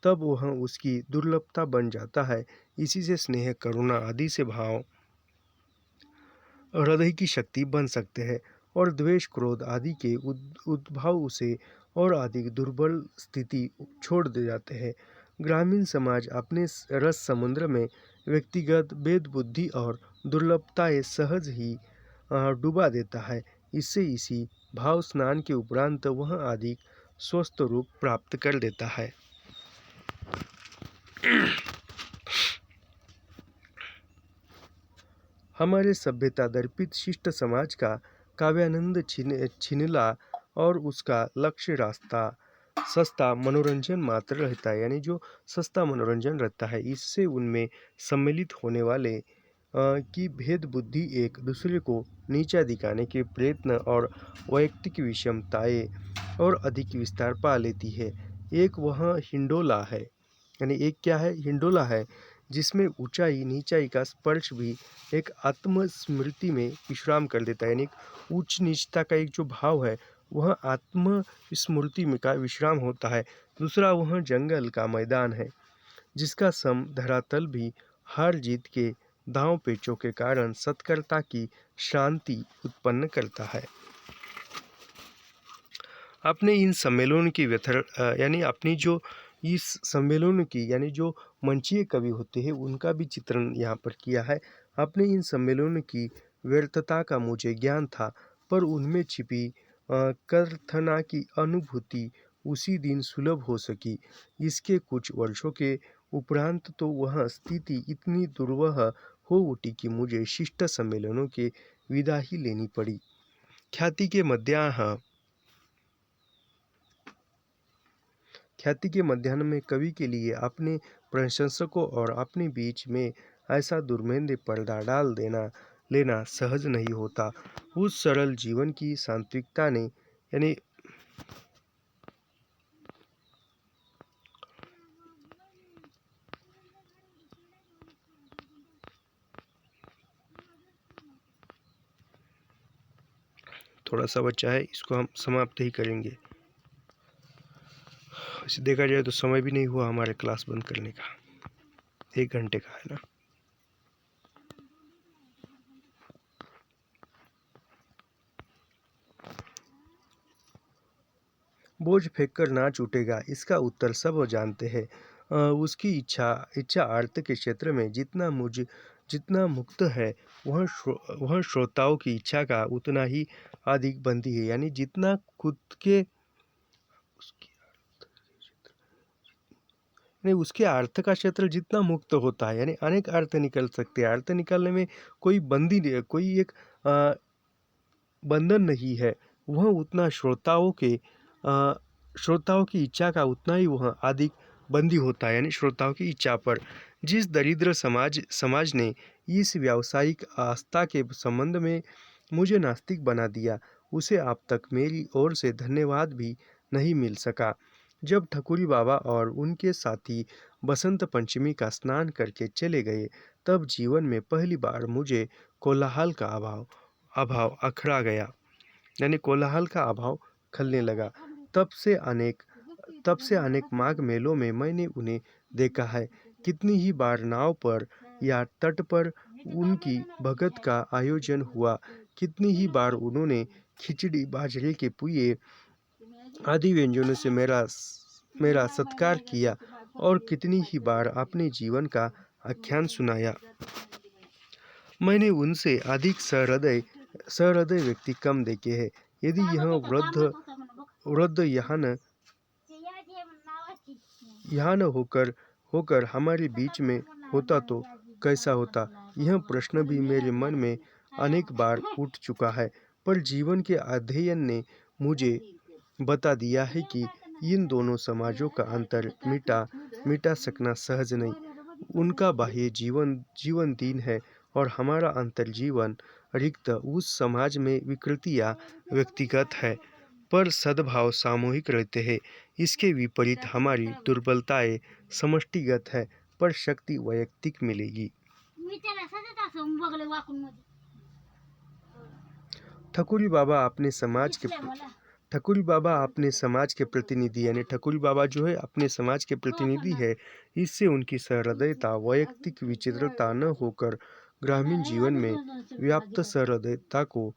तब वह उसकी दुर्लभता बन जाता है। इसी से स्नेह, करुणा आदि से भाव हृदय की शक्ति बन सकते हैं और द्वेष, क्रोध आदि के उद्भाव उसे और अधिक दुर्बल स्थिति छोड़ दे जाते हैं। ग्रामीण समाज अपने रस समुद्र में व्यक्तिगत भेद बुद्धि और दुर्लभताएं सहज ही डुबा देता है। इससे इसी भाव स्नान के उपरांत वह अधिक स्वस्थ रूप प्राप्त कर लेता है। हमारे सभ्यता दर्पित शिष्ट समाज का काव्यानंद छिनला और उसका लक्ष्य सस्ता मनोरंजन मात्र रहता है। यानी जो सस्ता मनोरंजन रहता है, इससे उनमें सम्मिलित होने वाले कि भेद बुद्धि एक दूसरे को नीचा दिखाने के प्रयत्न और वैयक्तिक विषमताएं और अधिक विस्तार पा लेती है। एक वह हिंडोला है, यानी एक क्या है, हिंडोला है, जिसमें ऊंचाई नीचाई का स्पर्श भी एक आत्मस्मृति में विश्राम कर देता है। यानी एक उच्च नीचता का एक जो भाव है वह आत्म स्मृति में का विश्राम होता है। दूसरा वह जंगल का मैदान है, जिसका सम धरातल भी हार जीत के दांव पेचों के कारण सत्कर्ता की शांति उत्पन्न करता है। अपने इन सम्मेलनों की यानी अपनी जो इस सम्मेलनों की यानी जो मंचीय कवि होते हैं उनका भी चित्रण यहाँ पर किया है। अपने इन सम्मेलनों की व्यर्थता का मुझे ज्ञान था, पर उनमें छिपी कर्थना की अनुभूति उसी दिन सुलभ हो सकी। इसके कुछ वर्षों के उपरांत तो वह स्थिति इतनी दुर्वह हो उठी कि मुझे शिष्ट सम्मेलनों के विदा ही लेनी पड़ी। ख्याति के मध्याह्न में कवि के लिए अपने प्रशंसकों और अपने बीच में ऐसा दुर्मेंद्य पर्दा डाल लेना सहज नहीं होता। उस सरल जीवन की सात्विकता ने यानी थोड़ा सा बच्चा है, इसको हम समाप्त ही करेंगे। वैसे देखा जाए तो समय भी नहीं हुआ हमारे क्लास बंद करने का, 1 घंटे का है ना। बोझ फेंककर नाच उठेगा, इसका उत्तर सब जानते हैं। उसकी इच्छा आर्त के क्षेत्र में जितना मुक्त है, वह श्रोताओं की इच्छा का उतना ही अधिक बंदी है। यानी जितना खुद के उसके अर्थ का क्षेत्र जितना मुक्त होता है, यानी अनेक अर्थ निकल सकते हैं। अर्थ निकालने में कोई कोई एक बंधन नहीं है। वह उतना श्रोताओं की इच्छा का उतना ही वह अधिक बंदी होता है, यानी श्रोताओं की इच्छा पर। जिस दरिद्र समाज ने इस व्यावसायिक आस्था के संबंध में मुझे नास्तिक बना दिया, उसे अब तक मेरी ओर से धन्यवाद भी नहीं मिल सका। जब ठकुरी बाबा और उनके साथी बसंत पंचमी का स्नान करके चले गए, तब जीवन में पहली बार मुझे कोलाहल का अभाव अखड़ा गया, यानी कोलाहल का अभाव खलने लगा। तब से अनेक माघ मेलों में मैंने उन्हें देखा है। कितनी ही बार नाव पर या तट पर उनकी भगत का आयोजन हुआ, कितनी ही बार उन्होंने खिचड़ी, बाजरे के पुए आदि व्यंजनों से मेरा सत्कार किया, और कितनी ही बार अपने जीवन का आख्यान सुनाया। मैंने उनसे अधिक सहृदय व्यक्ति कम देखे हैं। यदि यह वृद्ध यहाँ न होकर हमारे बीच में होता तो कैसा होता, यह प्रश्न भी मेरे मन में अनेक बार उठ चुका है। पर जीवन के अध्ययन ने मुझे बता दिया है कि इन दोनों समाजों का अंतर मिटा सकना सहज नहीं। उनका बाह्य जीवन दीन है और हमारा अंतर जीवन रिक्त। उस समाज में विकृतियाँ व्यक्तिगत है, पर सद्भाव सामूहिक रहते हैं। इसके विपरीत हमारी दुर्बलताएं समष्टिगत है, पर शक्ति वैयक्तिक मिलेगी। ठकुरी बाबा अपने समाज के प्रतिनिधि, यानी ठकुरी बाबा जो है अपने समाज के प्रतिनिधि है। इससे उनकी सहृदयता वैयक्तिक विचित्रता न होकर ग्रामीण जीवन में व्याप्त सहृदयता को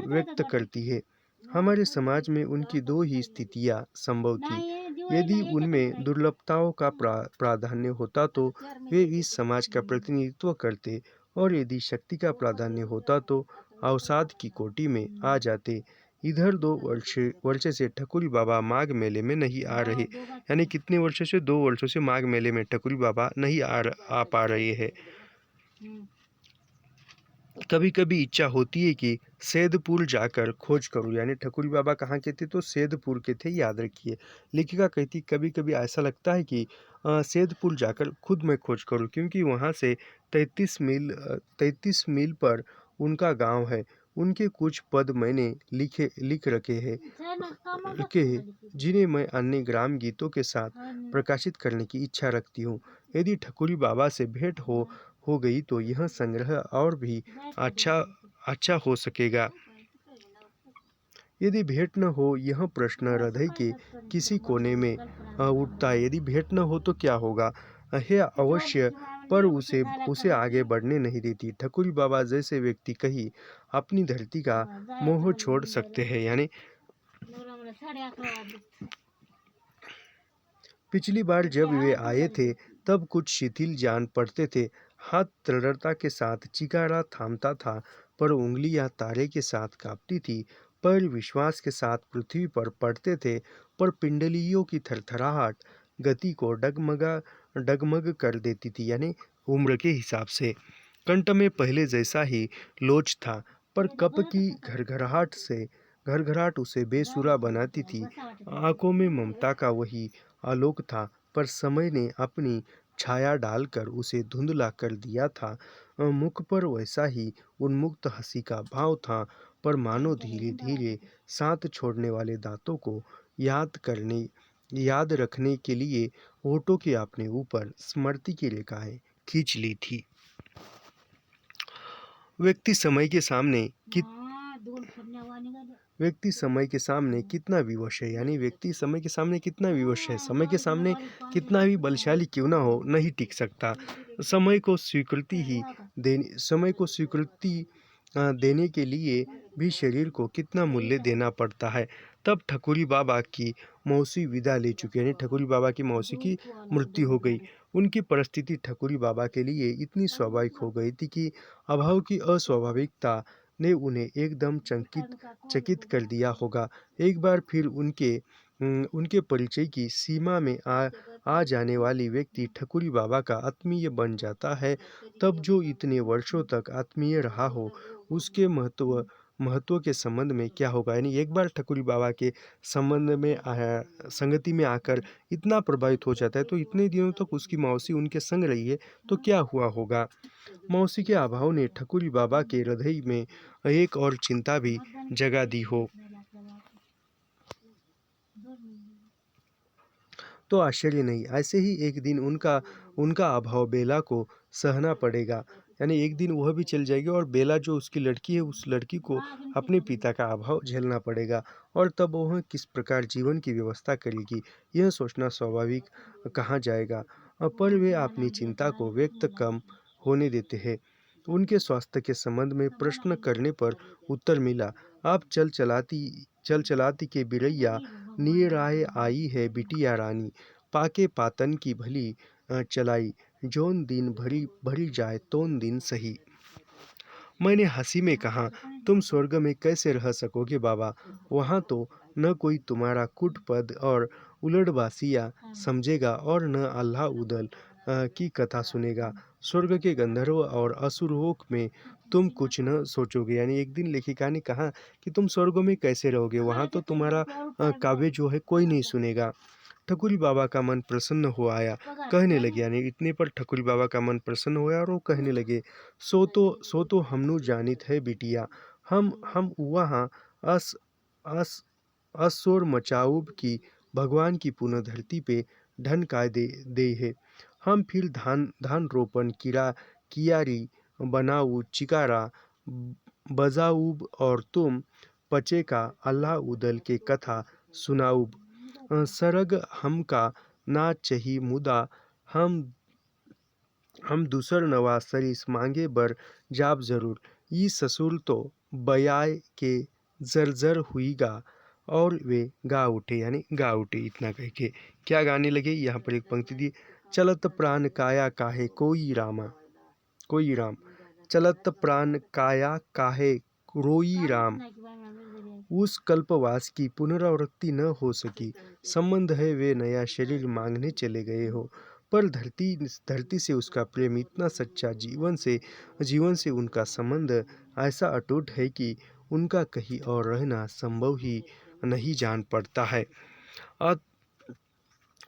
व्यक्त करती है। हमारे समाज में उनकी 2 ही स्थितियाँ संभव थी। यदि उनमें दुर्लभताओं का प्राधान्य होता तो वे इस समाज का प्रतिनिधित्व करते, और यदि शक्ति का प्राधान्य होता तो अवसाद की कोटि में आ जाते। इधर 2 वर्ष से ठकुरी बाबा माघ मेले में नहीं आ रहे, यानी कितने वर्षों से, 2 वर्षों से माघ मेले में ठकुरी बाबा नहीं आ पा रहे हैं। कभी कभी इच्छा होती है कि सैदपुर जाकर खोज करूं, यानी ठकुरी बाबा कहाँ के थे, तो सैदपुर के थे, याद रखिए। लेखिका कहती कभी कभी ऐसा लगता है कि सैदपुर जाकर खुद मैं खोज करूँ, क्योंकि वहाँ से 33 मील पर उनका गांव है। उनके कुछ पद मैंने लिख रखे हैं, जिन्हें मैं अन्य ग्राम गीतों के साथ प्रकाशित करने की इच्छा रखती हूँ। यदि ठकुरी बाबा से भेंट हो गई तो यह संग्रह और भी अच्छा हो सकेगा। यदि भेंट न हो, यह प्रश्न हृदय के किसी कोने में उठता है। यदि भेंट न हो तो क्या होगा? है अवश्य, पर उसे आगे बढ़ने नहीं देती। ठकुरी बाबा जैसे व्यक्ति कहीं अपनी धरती का मोह छोड़ सकते हैं। यानी पिछली बार जब वे आए थे तब कुछ शिथिल जान पड़ते थे। हाथ दृढ़ता के साथ चिकारा थामता था, पर उंगलियां तारे के साथ कांपती थी। पैर विश्वास के साथ पृथ्वी पर पड़ते थे, पर पिंडलियों की थरथराहट गति को डगमग कर देती थी। यानी उम्र के हिसाब से कंठ में पहले जैसा ही लोच था, पर कप की घरघराहट उसे बेसुरा बनाती थी। आंखों में ममता का वही आलोक था, पर समय ने अपनी छाया डालकर उसे धुंधला कर दिया था। मुख पर वैसा ही उन्मुक्त हंसी का भाव था, पर मानो धीरे धीरे साथ छोड़ने वाले दांतों को याद रखने के लिए होठों के अपने ऊपर स्मृति की रेखाएं खींच ली थी। व्यक्ति समय के सामने कितना विवश है। यानी व्यक्ति समय के सामने कितना विवश है। समय के सामने कितना भी बलशाली क्यों ना हो, नहीं टिक सकता। समय को स्वीकृति देने के लिए भी शरीर को कितना मूल्य देना पड़ता है। तब ठकुरी बाबा की मौसी विदा ले चुके, यानी ठकुरी बाबा की मौसी की मृत्यु हो गई। उनकी परिस्थिति ठकुरी बाबा के लिए इतनी स्वाभाविक हो गई थी कि अभाव की अस्वाभाविकता ने उन्हें एकदम चकित कर दिया होगा। एक बार फिर उनके परिचय की सीमा में आ जाने वाली व्यक्ति ठकुरी बाबा का आत्मीय बन जाता है। तब जो इतने वर्षों तक आत्मीय रहा हो, उसके महत्व के संबंध में क्या होगा। यानी एक बार ठकुरी बाबा के संगति में आकर इतना प्रभावित हो जाता है, तो इतने दिनों तक उसकी मौसी उनके संग रही है, तो क्या हुआ होगा। मौसी के अभाव ने ठकुरी बाबा के हृदय में एक और चिंता भी जगा दी हो, तो आश्चर्य नहीं। ऐसे ही एक दिन उनका अभाव बेला को सहना पड़ेगा। यानी एक दिन वह भी चल जाएगी और बेला जो उसकी लड़की है, उस लड़की को अपने पिता का अभाव झेलना पड़ेगा। और तब वह किस प्रकार जीवन की व्यवस्था करेगी, यह सोचना स्वाभाविक कहा जाएगा। पर वे अपनी चिंता को व्यक्त कम होने देते हैं। उनके स्वास्थ्य के संबंध में प्रश्न करने पर उत्तर मिला, आप चल चलाती के बिरैया नीर आई है बिटिया रानी, पाके पातन की भली चलाई, जोन दिन भरी जाए तोन दिन सही। मैंने हंसी में कहा, तुम स्वर्ग में कैसे रह सकोगे बाबा? वहाँ तो न कोई तुम्हारा कुट पद और उलड़बासिया समझेगा और न अल्लाह उदल की कथा सुनेगा। स्वर्ग के गंधर्व और असुरलोक में तुम कुछ न सोचोगे। यानी एक दिन लेखिका ने कहा कि तुम स्वर्ग में कैसे रहोगे, वहाँ तो तुम्हारा काव्य जो है कोई नहीं सुनेगा। ठकुरी बाबा का मन प्रसन्न हो आया, कहने लगे। यानी इतने पर ठकुरी बाबा का मन प्रसन्न हुआ और वो कहने लगे, सो तो हमनु जानित है बिटिया, हम वहाँ अस अस असोर मचाऊब की भगवान की पुनः धरती पे ढन का दे है। हम फिर धान रोपण कियारी बनाऊ चिकारा बजाऊब, और तुम पचे का अल्लाह उदल के कथा सुनाऊब। सरग हम का ना चही मुदा हम दूसर नवा सरिस मांगे बर जाब जरूर। ई ससुर तो बयाय के जर्जर हुईगा। और वे गा उठे, यानी गा उठे। इतना कह के क्या गाने लगे, यहाँ पर एक पंक्ति दी, चलत प्राण काया काहे कोई राम, चलत प्राण काया काहे रोई राम। उस कल्पवास की पुनरावृत्ति न हो सकी। संबंध है वे नया शरीर मांगने चले गए हो, पर धरती से उसका प्रेम इतना सच्चा, जीवन से उनका संबंध ऐसा अटूट है कि उनका कहीं और रहना संभव ही नहीं जान पड़ता है।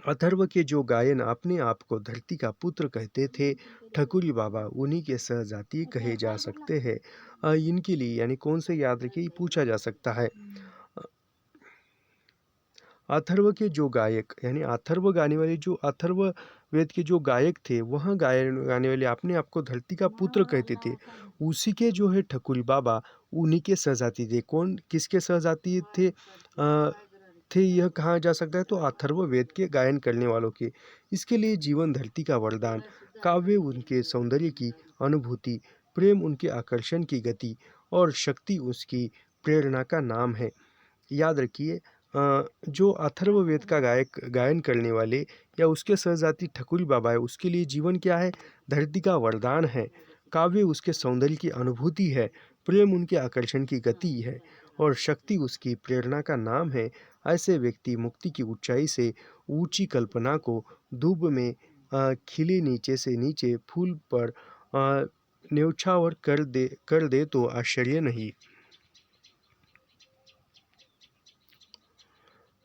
अथर्व के जो गायन अपने आप को धरती का पुत्र कहते थे, ठकुरी बाबा उन्हीं के सहजाती कहे जा सकते हैं। इनके लिए यानी कौन से याद रखिए, ये पूछा जा सकता है। अथर्व के जो गायक यानी अथर्व गाने वाले, जो अथर्व वेद के जो गायक थे, वह गायन गाने वाले अपने आप को धरती का पुत्र कहते थे। उसी के जो है ठकुरी बाबा उन्हीं के सहजाती थे। कौन किसके सहजाती थे? यह कहा जा सकता है तो अथर्व वेद के गायन करने वालों के। इसके लिए जीवन धरती का वरदान, काव्य उनके सौंदर्य की अनुभूति, प्रेम उनके आकर्षण की गति और शक्ति उसकी प्रेरणा का नाम है। याद रखिए, जो अथर्ववेद का गायन करने वाले या उसके सहजाती ठकुरी बाबा है, उसके लिए जीवन क्या है? धरती का वरदान है। काव्य उसके सौंदर्य की अनुभूति है, प्रेम उनके आकर्षण की गति है और शक्ति उसकी प्रेरणा का नाम है। ऐसे व्यक्ति मुक्ति की ऊंचाई से ऊंची कल्पना को दूब में खिले नीचे से नीचे फूल पर न्यौछावर कर दे तो आश्चर्य नहीं।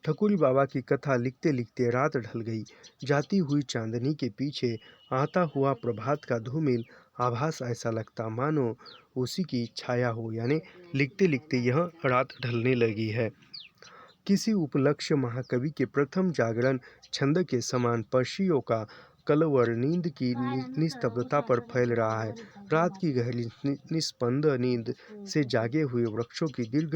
ठकुरी बाबा की कथा लिखते लिखते रात ढल गई। जाती हुई चांदनी के पीछे आता हुआ प्रभात का धूमिल आभास ऐसा लगता मानो उसी की छाया हो। यानी लिखते लिखते यह रात ढलने लगी है। किसी उपलक्ष्य महाकवि के प्रथम जागरण छंद के समान पक्षियों का कलवर नींद की निस्तब्धता पर फैल रहा है। रात की गहरी निस्पंद नींद से जागे हुए वृक्षों की दीर्घ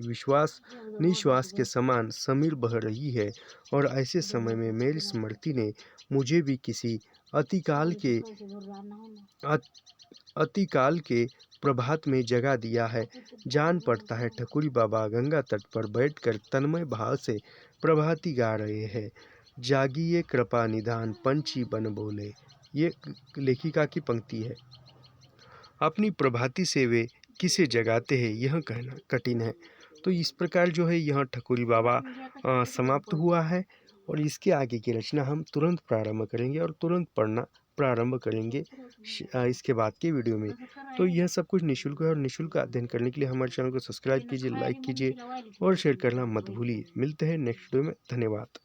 विश्वास निश्वास के समान समीर बह रही है। और ऐसे समय में मेरी स्मृति ने मुझे भी किसी अतिकाल के अतिकाल के प्रभात में जगा दिया है। जान पड़ता है ठकुरी बाबा गंगा तट पर बैठकर तन्मय भाव से प्रभाती गा रहे हैं। जागिए कृपा निधान पंछी बन बोले, ये लेखिका की पंक्ति है। अपनी प्रभाती से वे किसे जगाते हैं यह कहना कठिन है। तो इस प्रकार जो है यह ठकुरी बाबा समाप्त हुआ है और इसके आगे की रचना हम तुरंत प्रारंभ करेंगे और तुरंत पढ़ना प्रारंभ करेंगे इसके बाद के वीडियो में। तो यह सब कुछ निःशुल्क है और निःशुल्क अध्ययन करने के लिए हमारे चैनल को सब्सक्राइब कीजिए, लाइक कीजिए और शेयर करना मत भूलिए। मिलते हैं नेक्स्ट वीडियो में। धन्यवाद।